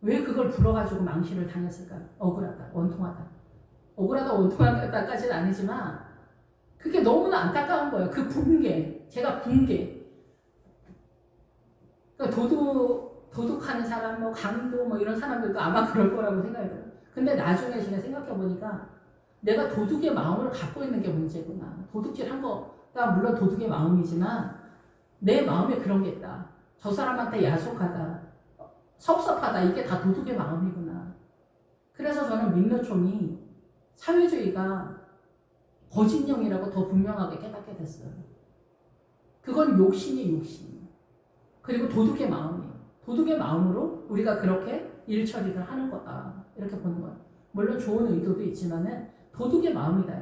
왜 그걸 불어가지고 망신을 당했을까? 억울하다, 원통하다. 억울하다 원통하다까지는 아니지만 그게 너무나 안타까운 거예요. 그 붕괴, 제가 붕괴. 그러니까 도둑하는 사람, 뭐 강도 뭐 이런 사람들도 아마 그럴 거라고 생각이 들어요. 근데 나중에 제가 생각해 보니까 내가 도둑의 마음을 갖고 있는 게 문제구나. 도둑질 한 거가 물론 도둑의 마음이지만 내 마음에 그런 게 있다. 저 사람한테 야속하다, 섭섭하다. 이게 다 도둑의 마음이구나. 그래서 저는 민노총이 사회주의가 거짓령이라고 더 분명하게 깨닫게 됐어요. 그건 욕심이 욕심. 그리고 도둑의 마음이에요. 도둑의 마음으로 우리가 그렇게 일 처리를 하는 거다. 이렇게 보는 거예요. 물론 좋은 의도도 있지만은 도둑의 마음이다.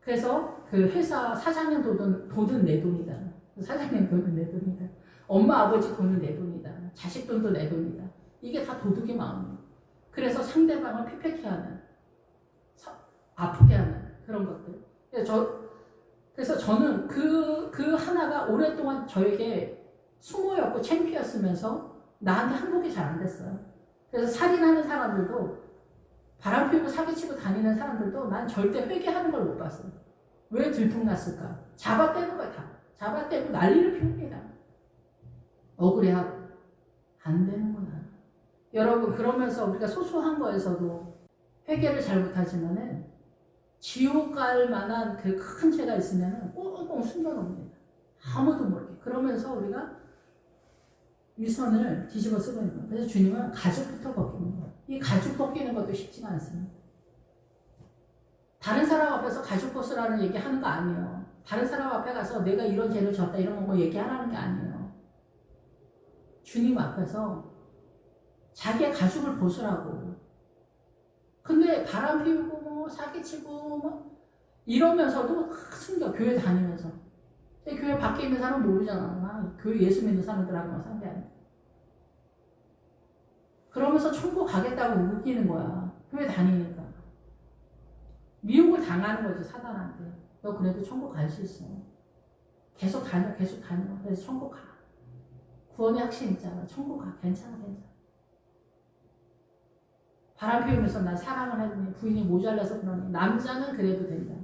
그래서 그 회사 사장님 돈은 내 돈이다. 사장님 돈은 내 돈이다. 엄마 아버지 돈은 내 돈이다. 자식 돈도 내 돈이다. 이게 다 도둑의 마음이에요. 그래서 상대방을 피폐케 하는, 아프게 하는 그런 것들. 그래서 저는 그 하나가 오랫동안 저에게 수모였고 창피였으면서 나한테 항복이 잘 안 됐어요. 그래서 살인하는 사람들도 바람 피우고 사기치고 다니는 사람들도 난 절대 회개하는 걸 못 봤어요. 왜 들통났을까? 잡아떼는 거야 다. 잡아떼고 난리를 피웁니다. 억울해하고 안 되는구나. 여러분 그러면서 우리가 소소한 거에서도 회개를 잘 못하지만은 지옥 갈 만한 그 큰 죄가 있으면 꽁꽁 숨겨놓습니다. 아무도 모르게. 그러면서 우리가 위선을 뒤집어 쓰고 있는 거예요. 그래서 주님은 가죽부터 벗기는 거예요. 이 가죽 벗기는 것도 쉽지가 않습니다. 다른 사람 앞에서 가죽 벗으라는 얘기 하는 거 아니에요. 다른 사람 앞에 가서 내가 이런 죄를 졌다 이런 거 얘기하라는 게 아니에요. 주님 앞에서 자기의 가죽을 벗으라고. 근데 바람 피우고 뭐 사기치고 뭐 이러면서도 숨겨. 교회 다니면서. 근데 교회 밖에 있는 사람은 모르잖아. 교회 예수 믿는 사람들하고만 상대 아니야. 그러면서 천국 가겠다고 웃기는 거야. 교회 다니니까. 미혹을 당하는 거지 사단한테. 너 그래도 천국 갈 수 있어. 계속 다녀. 그래서 천국 가. 구원의 확신 있잖아. 천국 가. 괜찮아. 바람 피우면서 나 사랑을 하더니 부인이 모자라서 그러니 남자는 그래도 된다.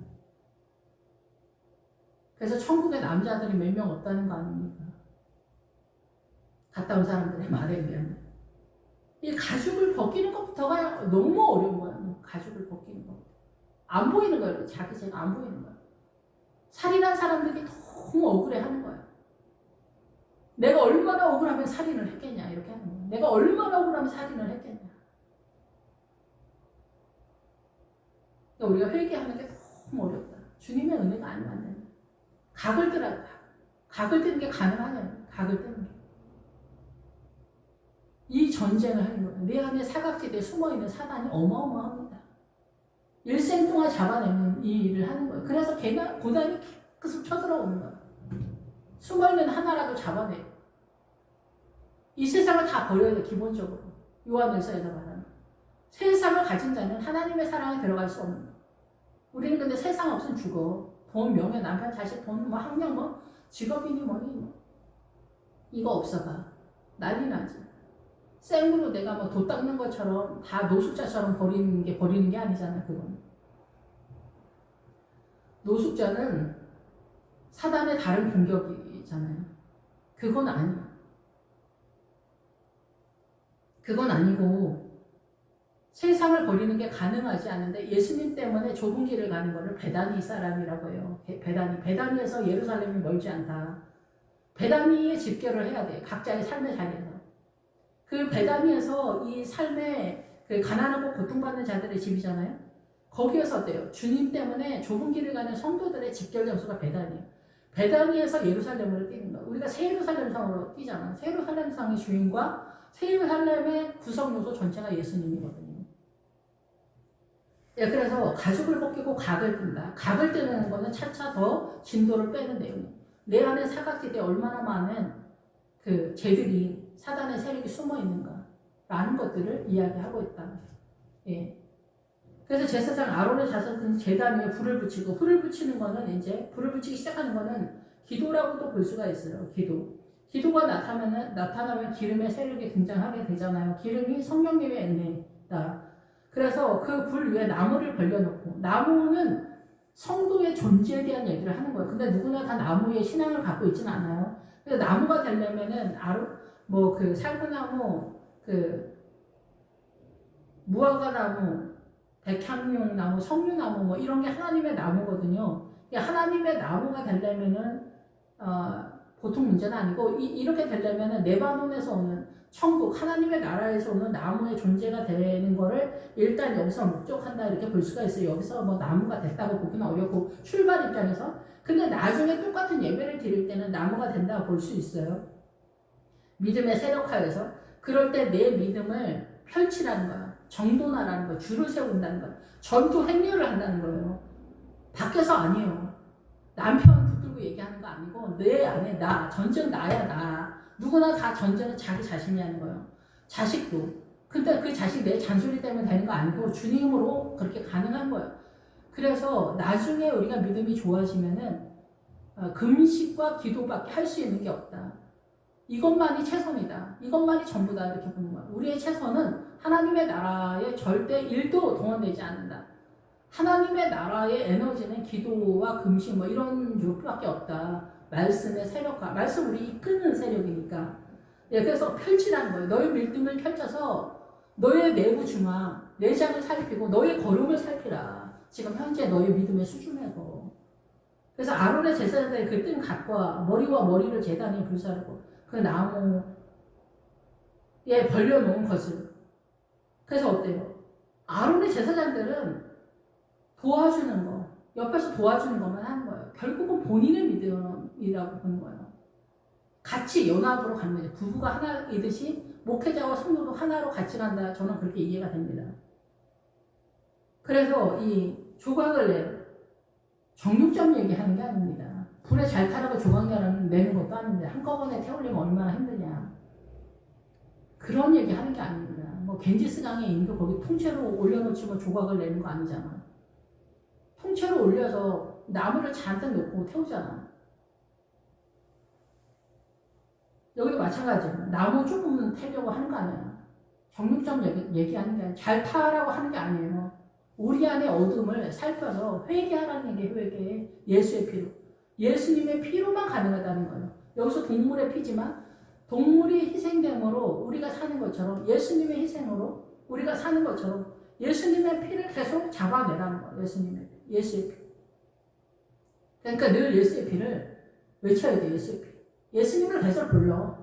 그래서 천국에 남자들이 몇 명 없다는 거 아닙니까? 갔다 온 사람들의 말에 의하면. 이 가죽을 벗기는 것부터가 너무 어려운 거야. 가죽을 벗기는 것. 안 보이는 거예요. 자기 죄가 안 보이는 거야. 살인한 사람들이 너무 억울해하는 거야. 내가 얼마나 억울하면 살인을 했겠냐 이렇게 하는 거야. 내가 얼마나 억울하면 살인을 했겠냐. 그러니까 우리가 회개하는 게 너무 어렵다. 주님의 은혜가 아니면 안 된다. 각을 뜨는 게 가능하냐고. 각을 뜨는 게. 이 전쟁을 하는 거예요. 내 안에 사각지대에 숨어있는 사단이 어마어마합니다. 일생 동안 잡아내는 이 일을 하는 거예요. 그래서 걔가 고단히 계속 쳐들어오는 거예요. 숨어있는 하나라도 잡아내요. 이 세상을 다 버려야 돼, 기본적으로. 요한일서에서 말하는. 세상을 가진 자는 하나님의 사랑에 들어갈 수 없는 거예요. 우리는 근데 세상 없으면 죽어. 돈, 명예, 남편, 자식, 돈, 뭐 학력, 뭐 직업이니 뭐니 뭐. 이거 없어봐. 난리 나지. 생으로 내가 뭐 도 닦는 것처럼 다 노숙자처럼 버리는 게 아니잖아, 그건. 노숙자는 사단의 다른 공격이잖아요. 그건 아니야. 그건 아니고 세상을 버리는 게 가능하지 않은데 예수님 때문에 좁은 길을 가는 거를 베다니 사람이라고 해요. 베다니에서 예루살렘이 멀지 않다. 베다니에 집결을 해야 돼. 각자의 삶의 자리에서. 그 베다니에서 이 삶에 그 가난하고 고통받는 자들의 집이잖아요. 거기에서 어때요? 주님 때문에 좁은 길을 가는 성도들의 집결 장소가 베다니예요. 베다니에서 예루살렘으로 뛰는 거야. 우리가 새 예루살렘 성으로 뛰잖아. 새 예루살렘 성의 주인과 새 예루살렘의 구성 요소 전체가 예수님이거든요. 예, 그래서 가죽을 벗기고 각을 뜬다. 각을 뜨는 거는 차차 더 진도를 빼는 내용이에요. 내 안에 사각지대에 얼마나 많은 그 죄들이 사단의 세력이 숨어 있는가라는 것들을 이야기하고 있다. 예. 그래서 제사장 아론의 자손은 제단 위에 불을 붙이고, 불을 붙이는 거는 이제 불을 붙이기 시작하는 거는 기도라고도 볼 수가 있어요. 기도가 나타나면 기름의 세력이 등장하게 되잖아요. 기름이 성령님의 은혜다. 그래서 그 불 위에 나무를 벌려놓고, 나무는 성도의 존재에 대한 얘기를 하는 거예요. 근데 누구나 다 나무에 신앙을 갖고 있지는 않아요. 그래서 나무가 되려면은 그 살구나무, 그 무화과나무, 백향용나무, 석류나무 뭐 이런 게 하나님의 나무거든요. 하나님의 나무가 되려면은 보통 문제는 아니고 이렇게 되려면은 레바논에서 오는 천국, 하나님의 나라에서 오는 나무의 존재가 되는 거를 일단 여기서 목적한다 이렇게 볼 수가 있어요. 여기서 뭐 나무가 됐다고 보기는 어렵고 출발 입장에서. 근데 나중에 똑같은 예배를 드릴 때는 나무가 된다고 볼 수 있어요. 믿음의 세력화에서. 그럴 때 내 믿음을 펼치라는 거야. 정돈하라는 거야. 줄을 세운다는 거야. 전투 행렬을 한다는 거예요. 밖에서 아니에요. 남편 붙들고 얘기하는 거 아니고 내 안에 나, 전쟁 나야 나. 누구나 다 전쟁은 자기 자신이 하는 거예요. 자식도. 근데 그 자식 내 잔소리 때문에 되는 거 아니고 주님으로 그렇게 가능한 거예요. 그래서 나중에 우리가 믿음이 좋아지면은 금식과 기도밖에 할 수 있는 게 없다. 이것만이 최선이다. 이것만이 전부다. 이렇게 보는 거야. 우리의 최선은 하나님의 나라에 절대 1도 동원되지 않는다. 하나님의 나라의 에너지는 기도와 금식 뭐 이런 것밖에 없다. 말씀의 세력화. 말씀 우리 이끄는 세력이니까. 예, 그래서 펼치라는 거예요. 너의 믿음을 펼쳐서 너의 내부 중앙, 내장을 살피고 너의 걸음을 살피라. 지금 현재 너의 믿음의 수준에서. 그래서 아론의 제사장들이 그 뜬 각과 머리와 머리를 제단에 불사르고 그 나무에 벌려놓은 것을. 그래서 어때요? 아론의 제사장들은 도와주는 거, 옆에서 도와주는 것만 하는 거예요. 결국은 본인의 믿음이라고 보는 거예요. 같이 연합으로 가는 거죠. 부부가 하나이듯이 목회자와 성도도 하나로 같이 간다. 저는 그렇게 이해가 됩니다. 그래서 이 조각을 정육점 얘기하는 게 아닙니다. 불에 잘 타라고 조각내는 내는 것도 아닌데 한꺼번에 태우려면 얼마나 힘드냐. 그런 얘기 하는 게 아닙니다. 뭐 겐지스강의 인도 거기 통째로 올려놓지 뭐 조각을 내는 거 아니잖아. 통째로 올려서 나무를 잔뜩 놓고 태우잖아. 여기도 마찬가지예요. 나무 조금 태려고 하는 거 아니야. 정육점 얘기하는 게 아니야. 잘 타라고 하는 게 아니에요. 우리 안의 어둠을 살펴서 회개하라는 게 회개. 예수의 피로. 예수님의 피로만 가능하다는 거예요. 여기서 동물의 피지만 동물이 희생됨으로 우리가 사는 것처럼 예수님의 희생으로 우리가 사는 것처럼 예수님의 피를 계속 잡아내라는 거예요. 예수의 피. 그러니까 늘 예수의 피를 외쳐야 돼. 예수의 피. 예수님을 계속 불러.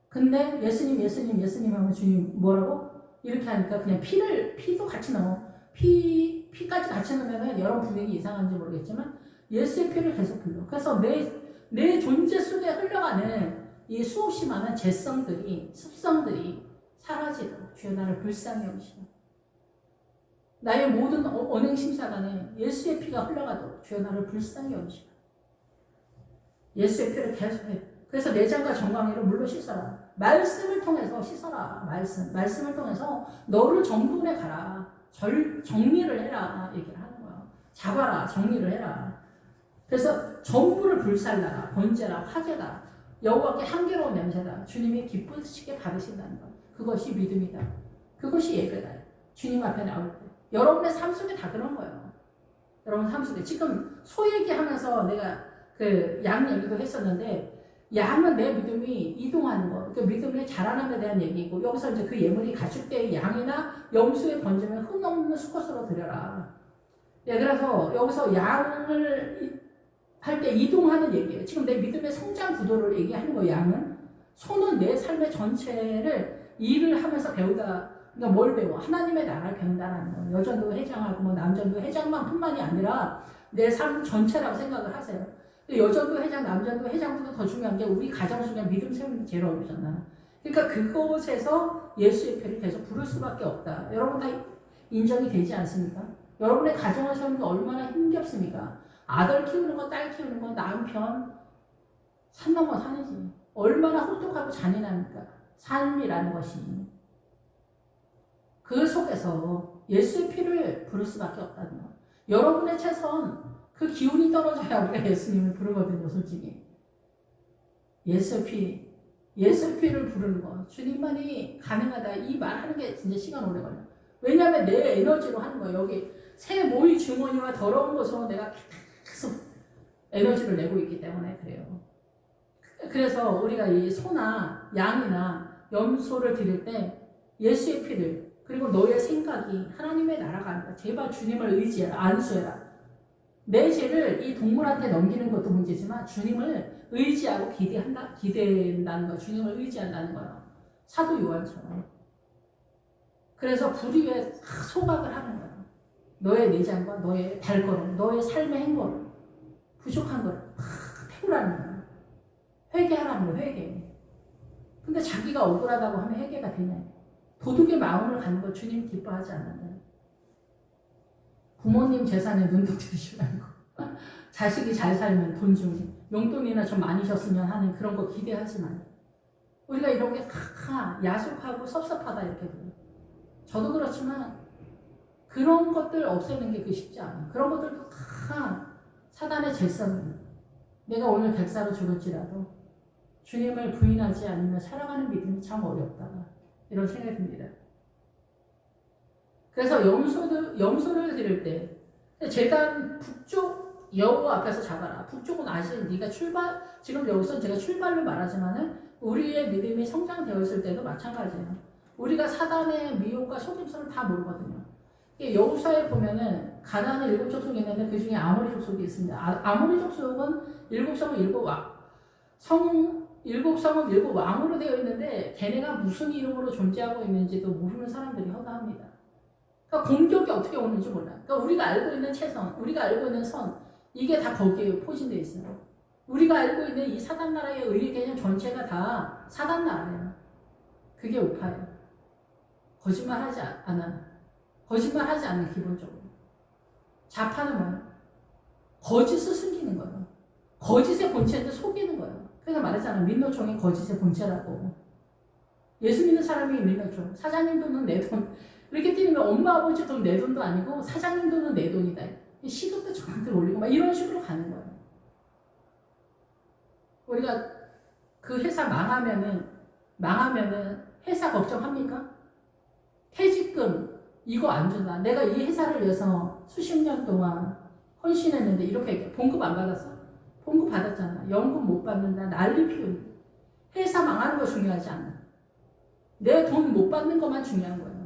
근데 예수님 하면 주님 뭐라고? 이렇게 하니까 그냥 피도 같이 넣어. 피까지 같이 넣으면 여러분 분위기 이상한지 모르겠지만 예수의 피를 계속 불러. 그래서 내 존재 속에 흘러가는 이 수없이 많은 재성들이, 습성들이 사라지도록 주여 나를 불쌍히 여기시고 나의 모든 언행심사간에 예수의 피가 흘러가도록 주여 나를 불쌍히 여기시고 예수의 피를 계속해. 그래서 내장과 정강이를 물로 씻어라. 말씀을 통해서 씻어라. 말씀을 통해서 너를 정돈해 가라. 정리를 해라. 얘기를 하는 거야. 잡아라. 정리를 해라. 그래서 전부를 불살라라. 번제라. 화제다. 여호와께 향기로운 냄새다. 주님이 기쁘시게 받으신다는 것. 그것이 믿음이다. 그것이 예배다. 주님 앞에 나올 때. 여러분의 삶 속에 다 그런 거예요. 여러분 삶 속에. 지금 소 얘기하면서 내가 그 양 얘기도 했었는데 양은 내 믿음이 이동하는 거. 그러니까 믿음의 자라남에 대한 얘기고 여기서 이제 그 예물이 가축대의 양이나 염소의 번제면 흠없는 수컷으로 드려라. 예, 그래서 여기서 양을 할 때 이동하는 얘기예요. 지금 내 믿음의 성장 구도를 얘기하는 거예요. 양은. 소는 내 삶의 전체를 일을 하면서 배우다. 그러니까 뭘 배워? 하나님의 나라를 배운다는 거예요. 여전도 회장하고 뭐 남전도 회장만 뿐만이 아니라 내 삶 전체라고 생각을 하세요. 여전도 회장, 남전도 회장보다 더 중요한 게 우리 가정 속에 믿음 세우는 게 제일 어렵잖아. 그러니까 그곳에서 예수의 표를 계속 부를 수밖에 없다. 여러분 다 인정이 되지 않습니까? 여러분의 가정을 세우는 게 얼마나 힘겹습니까? 아들 키우는 거, 딸 키우는 거, 남편 산 넘어 산이지. 얼마나 혹독하고 잔인합니까? 삶이라는 것이. 그 속에서 예수의 피를 부를 수밖에 없다는 거. 여러분의 최선, 그 기운이 떨어져야 우리가 예수님을 부르거든요, 솔직히. 예수의 피를 부르는 거. 주님만이 가능하다. 이 말 하는 게 진짜 시간 오래 걸려. 왜냐하면 내 에너지로 하는 거예요. 여기 새 모이 주머니와 더러운 곳으로 내가 계속 에너지를 내고 있기 때문에 그래요. 그래서 우리가 이 소나 양이나 염소를 드릴 때 예수의 피를 그리고 너의 생각이 하나님의 나라가 아니라 제발 주님을 의지해라. 안수해라. 내 죄를 이 동물한테 넘기는 것도 문제지만 주님을 의지하고 기대한다는 거. 주님을 의지한다는 거예요. 사도 요한처럼. 그래서 불 위에 소각을 하는 거예요. 너의 내장과 너의 발걸음, 너의 삶의 행보를 부족한 걸 태우라는 거예요. 회개하라는 거예요. 회개. 근데 자기가 억울하다고 하면 회개가 되냐. 도둑의 마음을 갖는 거 주님 기뻐하지 않는다. 부모님 재산에 눈도 들이지 말고 자식이 잘 살면 돈 주고 용돈이나 좀 많이 줬으면 하는 그런 거 기대하지 말고 우리가 이런 게 야속하고 섭섭하다 이렇게 돼요. 저도 그렇지만 그런 것들 없애는 게 쉽지 않아요. 그런 것들도 다 사단의 제성입니다. 내가 오늘 백사로 죽을지라도 주님을 부인하지 않으면 살아가는 믿음이 참 어렵다. 이런 생각이 듭니다. 그래서 염소를 드릴 때 제단 북쪽 여호와 앞에서 잡아라. 북쪽은 아시는 네가 지금 여기서 제가 출발로 말하지만은 우리의 믿음이 성장되었을 때도 마찬가지예요. 우리가 사단의 미혹과 속임수를 다 모르거든요. 여호수아에 보면은 가나안에 7족속이 있는데 그 중에 아모리 족속이 있습니다. 아모리 족속은 7성은 7 왕으로 되어 있는데 걔네가 무슨 이름으로 존재하고 있는지도 모르는 사람들이 허다합니다. 그러니까 공격이 어떻게 오는지 몰라요. 그러니까 우리가 알고 있는 최선, 우리가 알고 있는 선, 이게 다 거기에 포진되어 있어요. 우리가 알고 있는 이 사단 나라의 의리 개념 전체가 다 사단 나라예요. 그게 우파예요. 거짓말하지 않는 기본적으로. 좌파는 뭐예요? 거짓을 숨기는 거예요. 거짓의 본체인데 속이는 거예요. 그래서 말했잖아요. 민노총이 거짓의 본체라고. 예수 믿는 사람이 민노총. 사장님 돈은 내 돈. 이렇게 뛰면 엄마 아버지 돈 내 돈도 아니고 사장님 돈은 내 돈이다. 시급도 저한테 올리고 막 이런 식으로 가는 거예요. 우리가 그 회사 망하면은 회사 걱정합니까? 퇴직금 이거 안 준다. 내가 이 회사를 위해서 수십 년 동안 헌신했는데 이렇게 봉급 안 받았어? 봉급 받았잖아. 연금 못 받는다. 난리 피우는. 회사 망하는 거 중요하지 않아. 내 돈 못 받는 것만 중요한 거예요.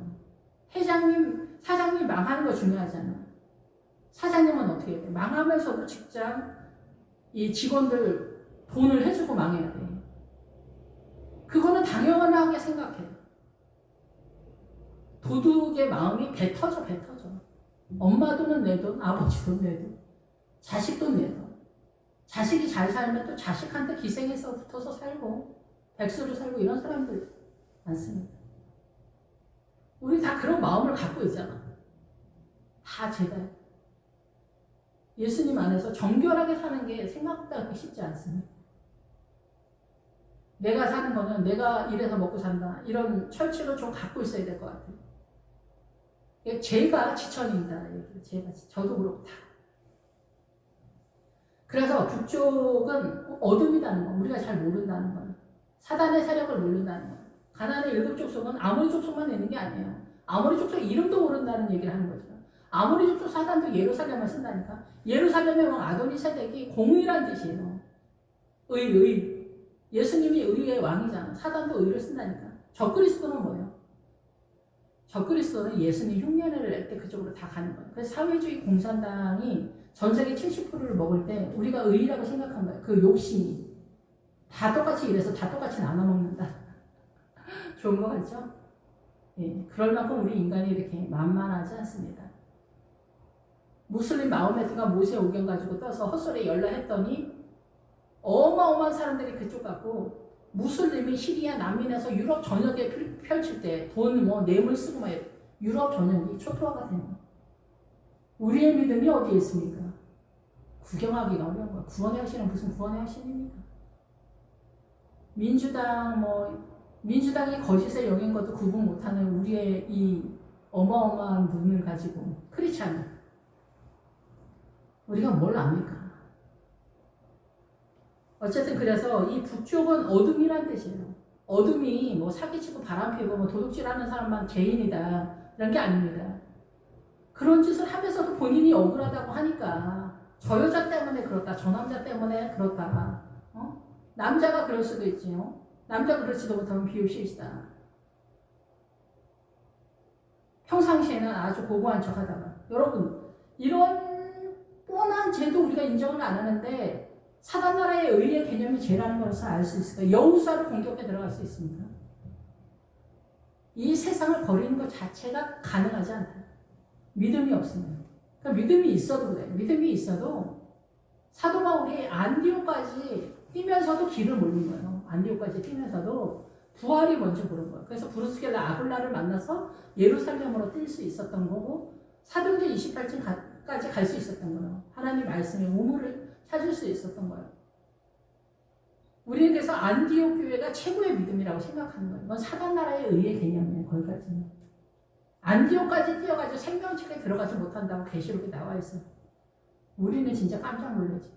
사장님 망하는 거 중요하지 않아. 사장님은 어떻게 해야 돼? 망하면서도 이 직원들 돈을 해주고 망해야 돼. 그거는 당연하게 생각해. 도둑의 마음이 배 터져. 엄마 돈은 내 돈, 아버지 돈 내 돈, 자식 돈 내 돈. 자식이 잘 살면 또 자식한테 기생해서 붙어서 살고 백수로 살고 이런 사람들 많습니다. 우리 다 그런 마음을 갖고 있잖아. 다 죄다. 예수님 안에서 정결하게 사는 게 생각보다 그렇게 쉽지 않습니다. 내가 사는 거는 내가 이래서 먹고 산다. 이런 철칙을 좀 갖고 있어야 될 것 같아요. 죄가 지천입니다. 죄가 저도 그렇고 다. 그래서 북쪽은 어둠이라는 거, 우리가 잘 모른다는 거예요. 사단의 세력을 모른다는 거예요. 가나안의 7 족속은 아모리 족속만 내는 게 아니에요. 아모리 족속 이름도 모른다는 얘기를 하는 거죠. 아모리 족속 사단도 예루살렘을 쓴다니까. 예루살렘의 왕 아도니세덱이 공의란 뜻이에요. 의. 예수님이 의의 왕이잖아. 사단도 의를 쓴다니까. 적그리스도는 뭐예요? 적그리스도는 예수님 흉내를 낼 때 그쪽으로 다 가는 거예요. 그래서 사회주의 공산당이 전 세계 70%를 먹을 때 우리가 의라고 생각한 거예요. 그 욕심이. 다 똑같이 이래서 다 똑같이 나눠 먹는다. 좋은 거 같죠? 예, 그럴 만큼 우리 인간이 이렇게 만만하지 않습니다. 무슬림 마호메트가 모세 오경 가지고 떠서 헛소리에 연락했더니 어마어마한 사람들이 그쪽 같고 무슬림이 시리아 난민에서 유럽 전역에 펼칠 때 돈 뇌물 쓰고 막 유럽 전역이 초토화가 되는 거예요. 우리의 믿음이 어디에 있습니까? 구경하기가 어려운 거예요. 구원의 확신은 무슨 구원의 확신입니까? 민주당이 거짓의 영인 것도 구분 못하는 우리의 이 어마어마한 눈을 가지고 크리스찬 우리가 뭘 압니까? 어쨌든 그래서 이 북쪽은 어둠이란 뜻이에요. 어둠이 사기치고 바람피고 도둑질하는 사람만 죄인이다 이런 게 아닙니다. 그런 짓을 하면서도 본인이 억울하다고 하니까 저 여자 때문에 그렇다, 저 남자 때문에 그렇다. 남자가 그럴 수도 있지요. 남자가 그렇지도 못하면 비유실시다. 평상시에는 아주 고고한 척 하다가 여러분 이런 뻔한 죄도 우리가 인정을 안 하는데 사단 나라의 의의 개념이 죄라는 것을 알 수 있을까? 여우수아를 공격해 들어갈 수 있습니까? 이 세상을 버리는 것 자체가 가능하지 않다. 믿음이 없으면. 그러니까 믿음이 있어도 그래. 믿음이 있어도 사도 바울이 안디옥까지 뛰면서도 길을 몰린 거예요. 안디옥까지 뛰면서도 부활이 먼저 부른 거예요. 그래서 브루스겔라 아굴라를 만나서 예루살렘으로 뛸 수 있었던 거고 사도행전 28장까지 갈 수 있었던 거예요. 하나님 말씀의 우물을 찾을 수 있었던 거예요. 우리는 그래서 안디옥 교회가 최고의 믿음이라고 생각하는 거예요. 이건 사단 나라의 의의 개념이에요. 거기까지는. 안디옥까지 뛰어가지고 생명책에 들어가지 못한다고 계시록에 나와 있어요. 우리는 진짜 깜짝 놀라지.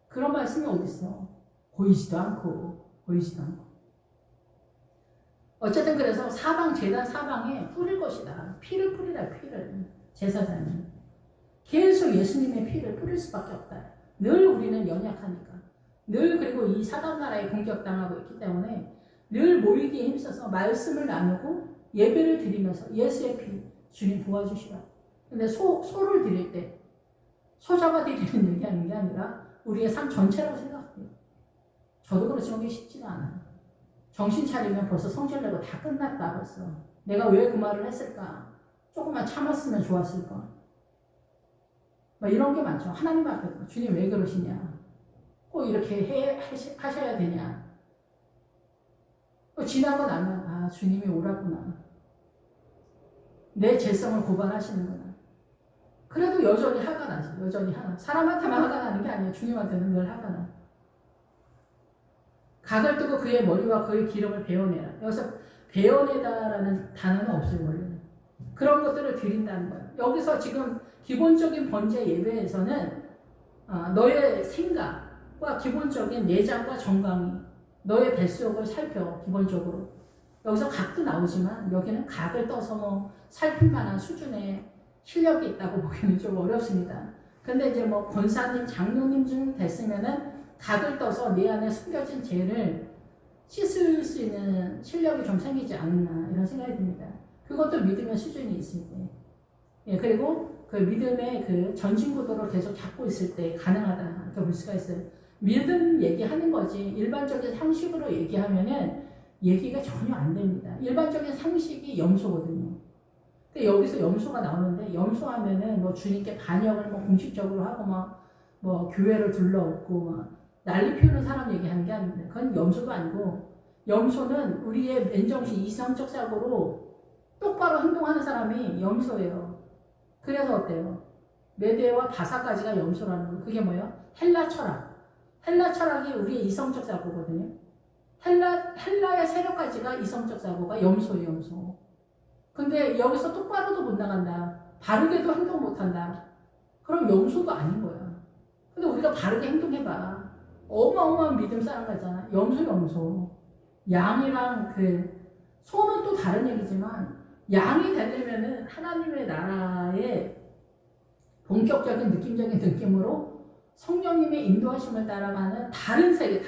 그런 말씀이 어디 있어? 보이지도 않고. 어쨌든 그래서 제단 사방에 뿌릴 것이다. 피를 뿌리라, 피를. 제사장이. 계속 예수님의 피를 뿌릴 수밖에 없다. 늘 우리는 연약하니까. 늘 그리고 이 사단나라에 공격당하고 있기 때문에 늘 모이기에 힘써서 말씀을 나누고 예배를 드리면서 예수의 피, 주님 도와주시라. 근데 소를 드릴 때 소 잡아 드리는 얘기하는 게 아니라 우리의 삶 전체라고 생각해요. 저도 그렇지만 그게 쉽지가 않아요. 정신 차리면 벌써 성질내고 다 끝났다 벌써. 내가 왜 그 말을 했을까? 조금만 참았으면 좋았을까? 이런 게 많죠. 하나님 앞에서 주님 왜 그러시냐? 꼭 이렇게 하셔야 되냐? 지나고 나면 주님이 오라구나. 내 죄성을 고발하시는구나. 그래도 여전히 화가 나죠. 여전히 화나. 사람한테만 화가 나는 게 아니에요. 주님한테는 늘 화가 나. 각을 뜨고 그의 머리와 그의 기름을 베어내라. 여기서 베어내다라는 단어는 없어요. 원래는. 그런 것들을 드린다는 거예요. 여기서 지금 기본적인 번제 예배에서는 너의 생각과 기본적인 내장과 정강이 너의 뱃속을 살펴 기본적으로. 여기서 각도 나오지만 여기는 각을 떠서 살필 만한 수준의 실력이 있다고 보기는 좀 어렵습니다. 근데 이제 권사님, 장로님 중 됐으면은 각을 떠서 내 안에 숨겨진 죄를 씻을 수 있는 실력이 좀 생기지 않나 이런 생각이 듭니다. 그것도 믿음의 수준이 있습니다. 예, 그리고 그 믿음의 그 전진구도를 계속 잡고 있을 때 가능하다 이렇게 볼 수가 있어요. 믿음 얘기하는 거지 일반적인 상식으로 얘기하면은 얘기가 전혀 안 됩니다. 일반적인 상식이 염소거든요. 근데 여기서 염소가 나오는데 염소하면은 주님께 반역을 공식적으로 하고 교회를 둘러엎고 난리 피우는 사람 얘기하는 게 아닙니다. 그건 염소도 아니고 염소는 우리의 맨정신 이성적 사고로 똑바로 행동하는 사람이 염소예요. 그래서 어때요? 메데와 바사까지가 염소라는 거. 그게 뭐예요? 헬라 철학. 헬라 철학이 우리의 이성적 사고거든요. 헬라의 세력까지가 이성적 사고가 염소예요, 염소. 근데 여기서 똑바로도 못 나간다. 바르게도 행동 못 한다. 그럼 염소도 아닌 거야. 근데 우리가 바르게 행동해봐. 어마어마한 믿음 쌓아가잖아. 염소. 양이랑 소는 또 다른 얘기지만, 양이 되려면은 하나님의 나라의 본격적인 느낌적인 느낌으로 성령님의 인도하심을 따라가는 다른 세계.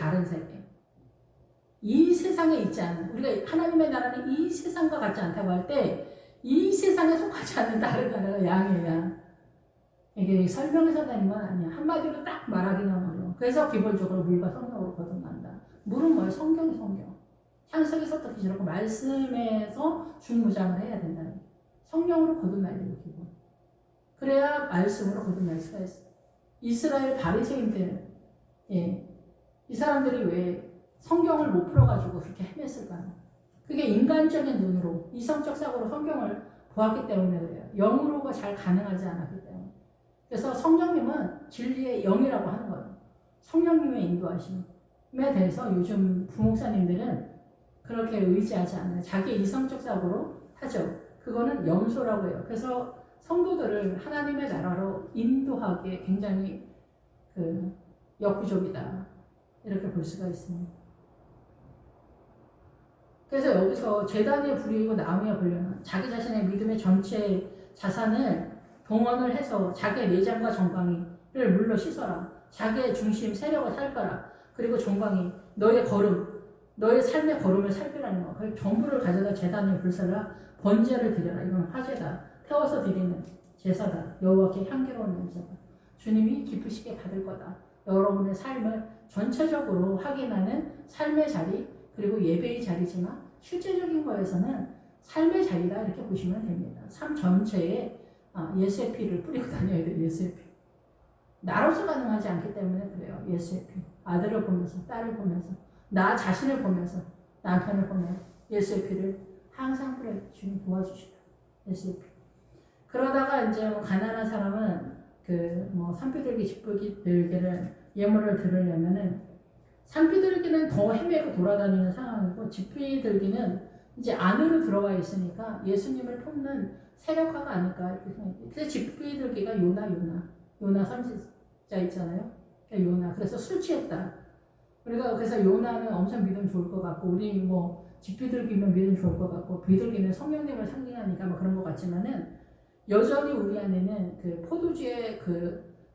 이 세상에 있지 않은, 우리가 하나님의 나라는 이 세상과 같지 않다고 할 때, 이 세상에 속하지 않는 다른 나라가 양이에요. 이게 설명해서 되는 건 아니야. 한마디로 딱 말하기는 어려워. 그래서 기본적으로 물과 성령으로 거듭난다. 물은 뭐예요? 성경. 창세기서 또 기준하고 말씀에서 중무장을 해야 된다는 거예요. 성령으로 거듭나야 돼요, 기본. 그래야 말씀으로 거듭날 수가 있어. 이스라엘 바리새인들, 이 사람들이 왜 성경을 못 풀어가지고 그렇게 헤맸을까요? 그게 인간적인 눈으로, 이성적 사고로 성경을 보았기 때문에 그래요. 영으로가 잘 가능하지 않았기 때문에. 그래서 성령님은 진리의 영이라고 하는 거예요. 성령님의 인도하심에 대해서 요즘 부목사님들은 그렇게 의지하지 않아요. 자기 이성적 사고로 하죠. 그거는 염소라고 해요. 그래서 성도들을 하나님의 나라로 인도하기에 굉장히 역부족이다. 이렇게 볼 수가 있습니다. 그래서 여기서 제단에 불이고 나무에 불려는 자기 자신의 믿음의 전체 자산을 동원을 해서 자기의 내장과 정강이를 물로 씻어라. 자기의 중심 세력을 살펴라. 그리고 정강이 너의 삶의 걸음을 살피라는 거. 그 전부를 가져다 제단에 불사라. 번제를 드려라. 이건 화제다. 태워서 드리는 제사다. 여호와께 향기로운 냄새다. 주님이 기쁘시게 받을 거다. 여러분의 삶을 전체적으로 확인하는 삶의 자리, 그리고 예배의 자리지만 실제적인 거에서는 삶의 자리다 이렇게 보시면 됩니다. 삶 전체에 예수의 피를 뿌리고 다녀야 돼요. 예수의 피. 나로서 가능하지 않기 때문에 그래요. 예수의 피. 아들을 보면서, 딸을 보면서, 나 자신을 보면서, 남편을 보며 예수의 피를 항상 뿌려 주님 도와주시다. 예수의 피. 그러다가 이제 가난한 사람은 산비둘기, 집비둘기를 예물을 들으려면은 산비둘기는 더 헤매고 돌아다니는 상황이고 집비둘기는 이제 안으로 들어가 있으니까 예수님을 품는 세력화가 아닐까 이렇게 생각해요. 그래서 집비둘기가 요나 선지자 있잖아요. 요나. 그래서 술 취했다. 우리가 그래서 요나는 엄청 믿으면 좋을 것 같고 우리 집비둘기면 믿으면 좋을 것 같고 비둘기는 성령님을 상징하니까 그런 것 같지만은 여전히 우리 안에는 포도주의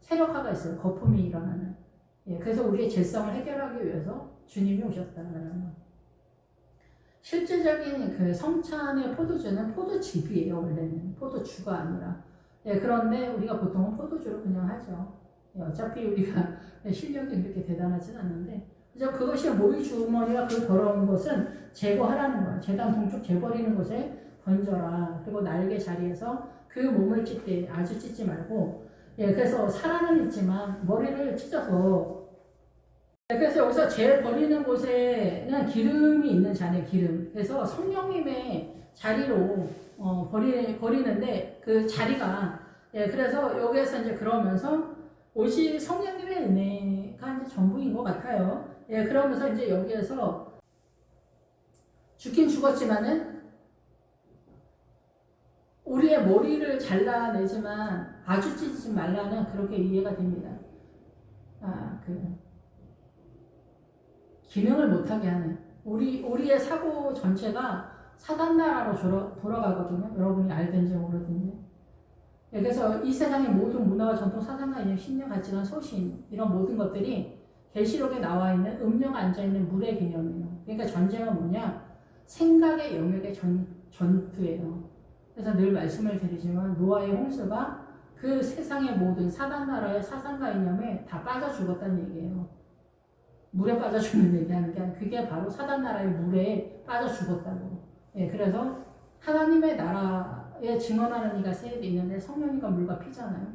세력화가 있어요. 거품이 일어나는. 그래서 우리의 죄성을 해결하기 위해서 주님이 오셨다는 거. 실제적인 성찬의 포도주는 포도즙이에요. 원래는 포도주가 아니라. 그런데 우리가 보통은 포도주로 그냥 하죠. 어차피 우리가 실력이 그렇게 대단하진 않는데, 그래서 그것이 모이 주머니와 그 더러운 것은 제거하라는 거예요. 제단 동쪽 재버리는 곳에 던져라. 그리고 날개 자리에서 그 몸을 찢되 아주 찢지 말고, 그래서 살아는 있지만 머리를 찢어서, 그래서 여기서 재 버리는 곳에는 기름이 있는 잔에 기름. 그래서 성령님의 자리로 버리는데 그 자리가, 그래서 여기에서 이제 그러면서 오직 성령님의 은혜가 이제 전부인 것 같아요. 그러면서 이제 여기에서 죽긴 죽었지만은 우리의 머리를 잘라내지만 아주 찢지 말라는 그렇게 이해가 됩니다. 기능을 못하게 하는 우리의 사고 전체가 사단 나라로 돌아가거든요. 여러분이 알든지 모르든지. 그래서 이 세상의 모든 문화와 전통, 사상과 이념, 신념, 가치관, 소신 이런 모든 것들이 계시록에 나와 있는 음료가 앉아있는 물의 개념이에요. 그러니까 전쟁은 뭐냐? 생각의 영역의 전투예요. 그래서 늘 말씀을 드리지만 노아의 홍수가 그 세상의 모든 사단 나라의 사상과 이념에 다 빠져 죽었다는 얘기예요. 물에 빠져 죽는 얘기하는 게 아니라 그게 바로 사단 나라의 물에 빠져 죽었다고. 그래서 하나님의 나라에 증언하는 이가 셋이 있는데 성령님과 물과 피잖아요.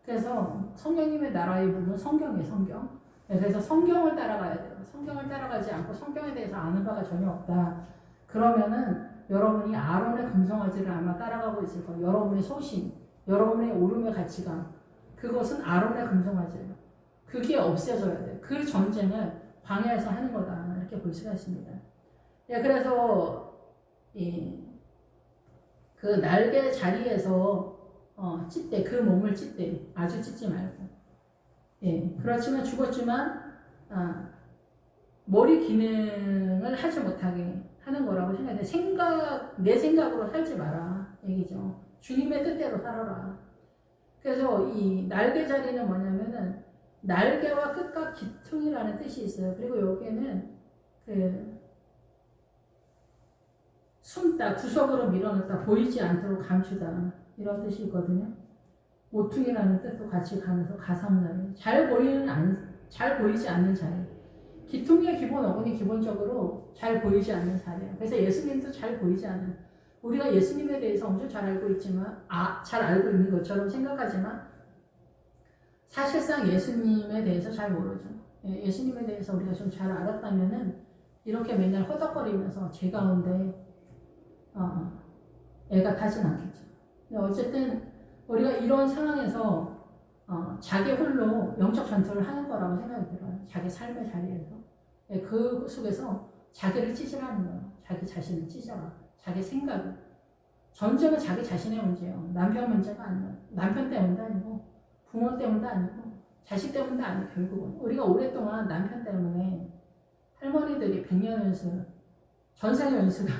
그래서 성령님의 나라의 물은 성경이에요. 성경. 그래서 성경을 따라가야 돼요. 성경을 따라가지 않고 성경에 대해서 아는 바가 전혀 없다. 그러면은 여러분이 아론의 금송아지를 아마 따라가고 있을 거예요. 여러분의 소신, 여러분의 오름의 가치관, 그것은 아론의 금송아지예요. 그게 없애져야 돼요. 그 전쟁을 광야에서 하는 거다. 이렇게 볼 수가 있습니다. 예, 그래서 그 날개 자리에서 찢대, 그 몸을 찢대, 아주 찢지 말고. 예, 그렇지만 죽었지만 머리 기능을 하지 못하게 하는 거라고 생각해. 내 생각으로 살지 마라 얘기죠. 주님의 뜻대로 살아라. 그래서 이 날개 자리는 뭐냐면은 날개와 끝과 기퉁이라는 뜻이 있어요. 그리고 여기에는 그 숨다, 구석으로 밀어넣다, 보이지 않도록 감추다 이런 뜻이 있거든요. 모퉁이라는 뜻도 같이 가면서 가상자리, 잘 보이지 않는 자리. 기퉁이의 기본 어근이 기본적으로 잘 보이지 않는 자리예요. 그래서 예수님도 잘 보이지 않는, 우리가 예수님에 대해서 엄청 잘 알고 있지만, 잘 알고 있는 것처럼 생각하지만 사실상 예수님에 대해서 잘 모르죠. 예수님에 대해서 우리가 좀 잘 알았다면은 이렇게 맨날 허덕거리면서 제 가운데 애가 타진 않겠죠. 어쨌든 우리가 이런 상황에서 자기 홀로 영적 전투를 하는 거라고 생각이 들어요. 자기 삶의 자리에서. 그 속에서 자기를 찢으라는 거예요. 자기 자신을 찢어라. 자기 생각을. 전쟁은 자기 자신의 문제예요. 남편 문제가 아니에요. 남편 때문도 아니고 부모 때문도 아니고 자식 때문도 아니고 결국은 우리가 오랫동안 남편 때문에 할머니들이 100년 연수, 전생의 연수가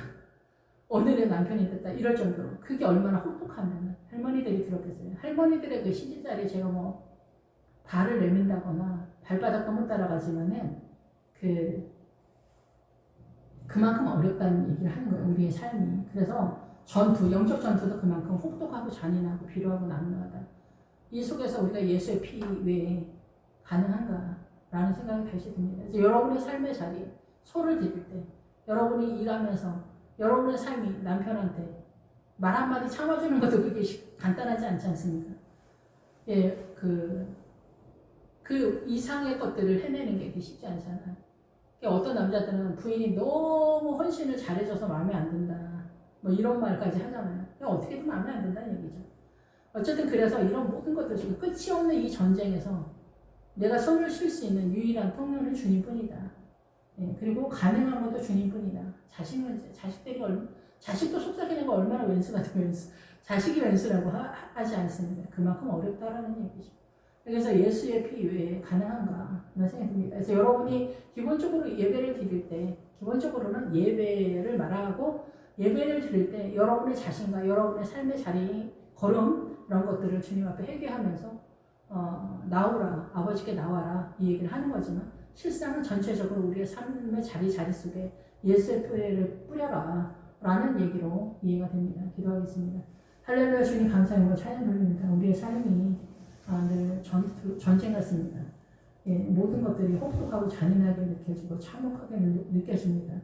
오늘의 남편이 됐다 이럴 정도로 그게 얼마나 혹독하면 할머니들이 그렇겠어요. 할머니들의 그 시집자리에 제가 뭐 발을 내민다거나 발바닥도 못 따라가지만은 그만큼 어렵다는 얘기를 하는 거예요. 우리의 삶이. 그래서 영적 전투도 그만큼 혹독하고 잔인하고 비루하고 난무하다. 이 속에서 우리가 예수의 피 외에 가능한가라는 생각이 다시 듭니다. 그래서 여러분의 삶의 자리에 소를 드릴 때, 여러분이 일하면서 여러분의 삶이 남편한테 말 한마디 참아주는 것도 그게 간단하지 않지 않습니까? 예, 그 이상의 것들을 해내는 게 쉽지 않잖아요. 어떤 남자들은 부인이 너무 헌신을 잘해줘서 마음에 안 든다. 뭐 이런 말까지 하잖아요. 어떻게든 마음에 안 든다는 얘기죠. 어쨌든 그래서 이런 모든 것들 중에 끝이 없는 이 전쟁에서 내가 손을 쉴 수 있는 유일한 통로는 주님뿐이다. 예, 그리고 가능한 것도 주님뿐이다. 자식도 속삭이는 거 얼마나 왼수 같은 왼수. 자식이 왼수라고 하지 않습니다. 그만큼 어렵다라는 얘기죠. 그래서 예수의 피 외에 가능한가 하는 생각이 듭니다. 그래서 여러분이 기본적으로 예배를 드릴 때, 기본적으로는 예배를 말하고 예배를 드릴 때 여러분의 자신과 여러분의 삶의 자리, 걸음 이런 것들을 주님 앞에 회개하면서 나오라, 아버지께 나와라 이 얘기를 하는 거지만 실상은 전체적으로 우리의 삶의 자리 속에 예수의 피를 뿌려라 라는 얘기로 이해가 됩니다. 기도하겠습니다. 할렐루야. 주님 감사합니다. 찬양 돌립니다. 우리의 삶이 늘 전쟁 같습니다. 예, 모든 것들이 혹독하고 잔인하게 느껴지고 참혹하게 느껴집니다.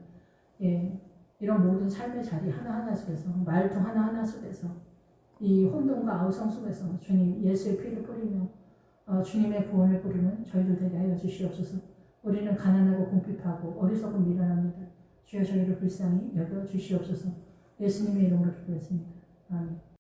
예, 이런 모든 삶의 자리 하나하나 속에서, 말통 하나하나 속에서, 이 혼돈과 아우성 속에서 주님 예수의 피를 뿌리며 주님의 구원을 부르는 저희들 되게 하여 주시옵소서. 우리는 가난하고 궁핍하고 어리석은 미련합니다. 주여 저희를 불쌍히 여겨 주시옵소서. 예수님의 이름으로 기도했습니다. 아멘.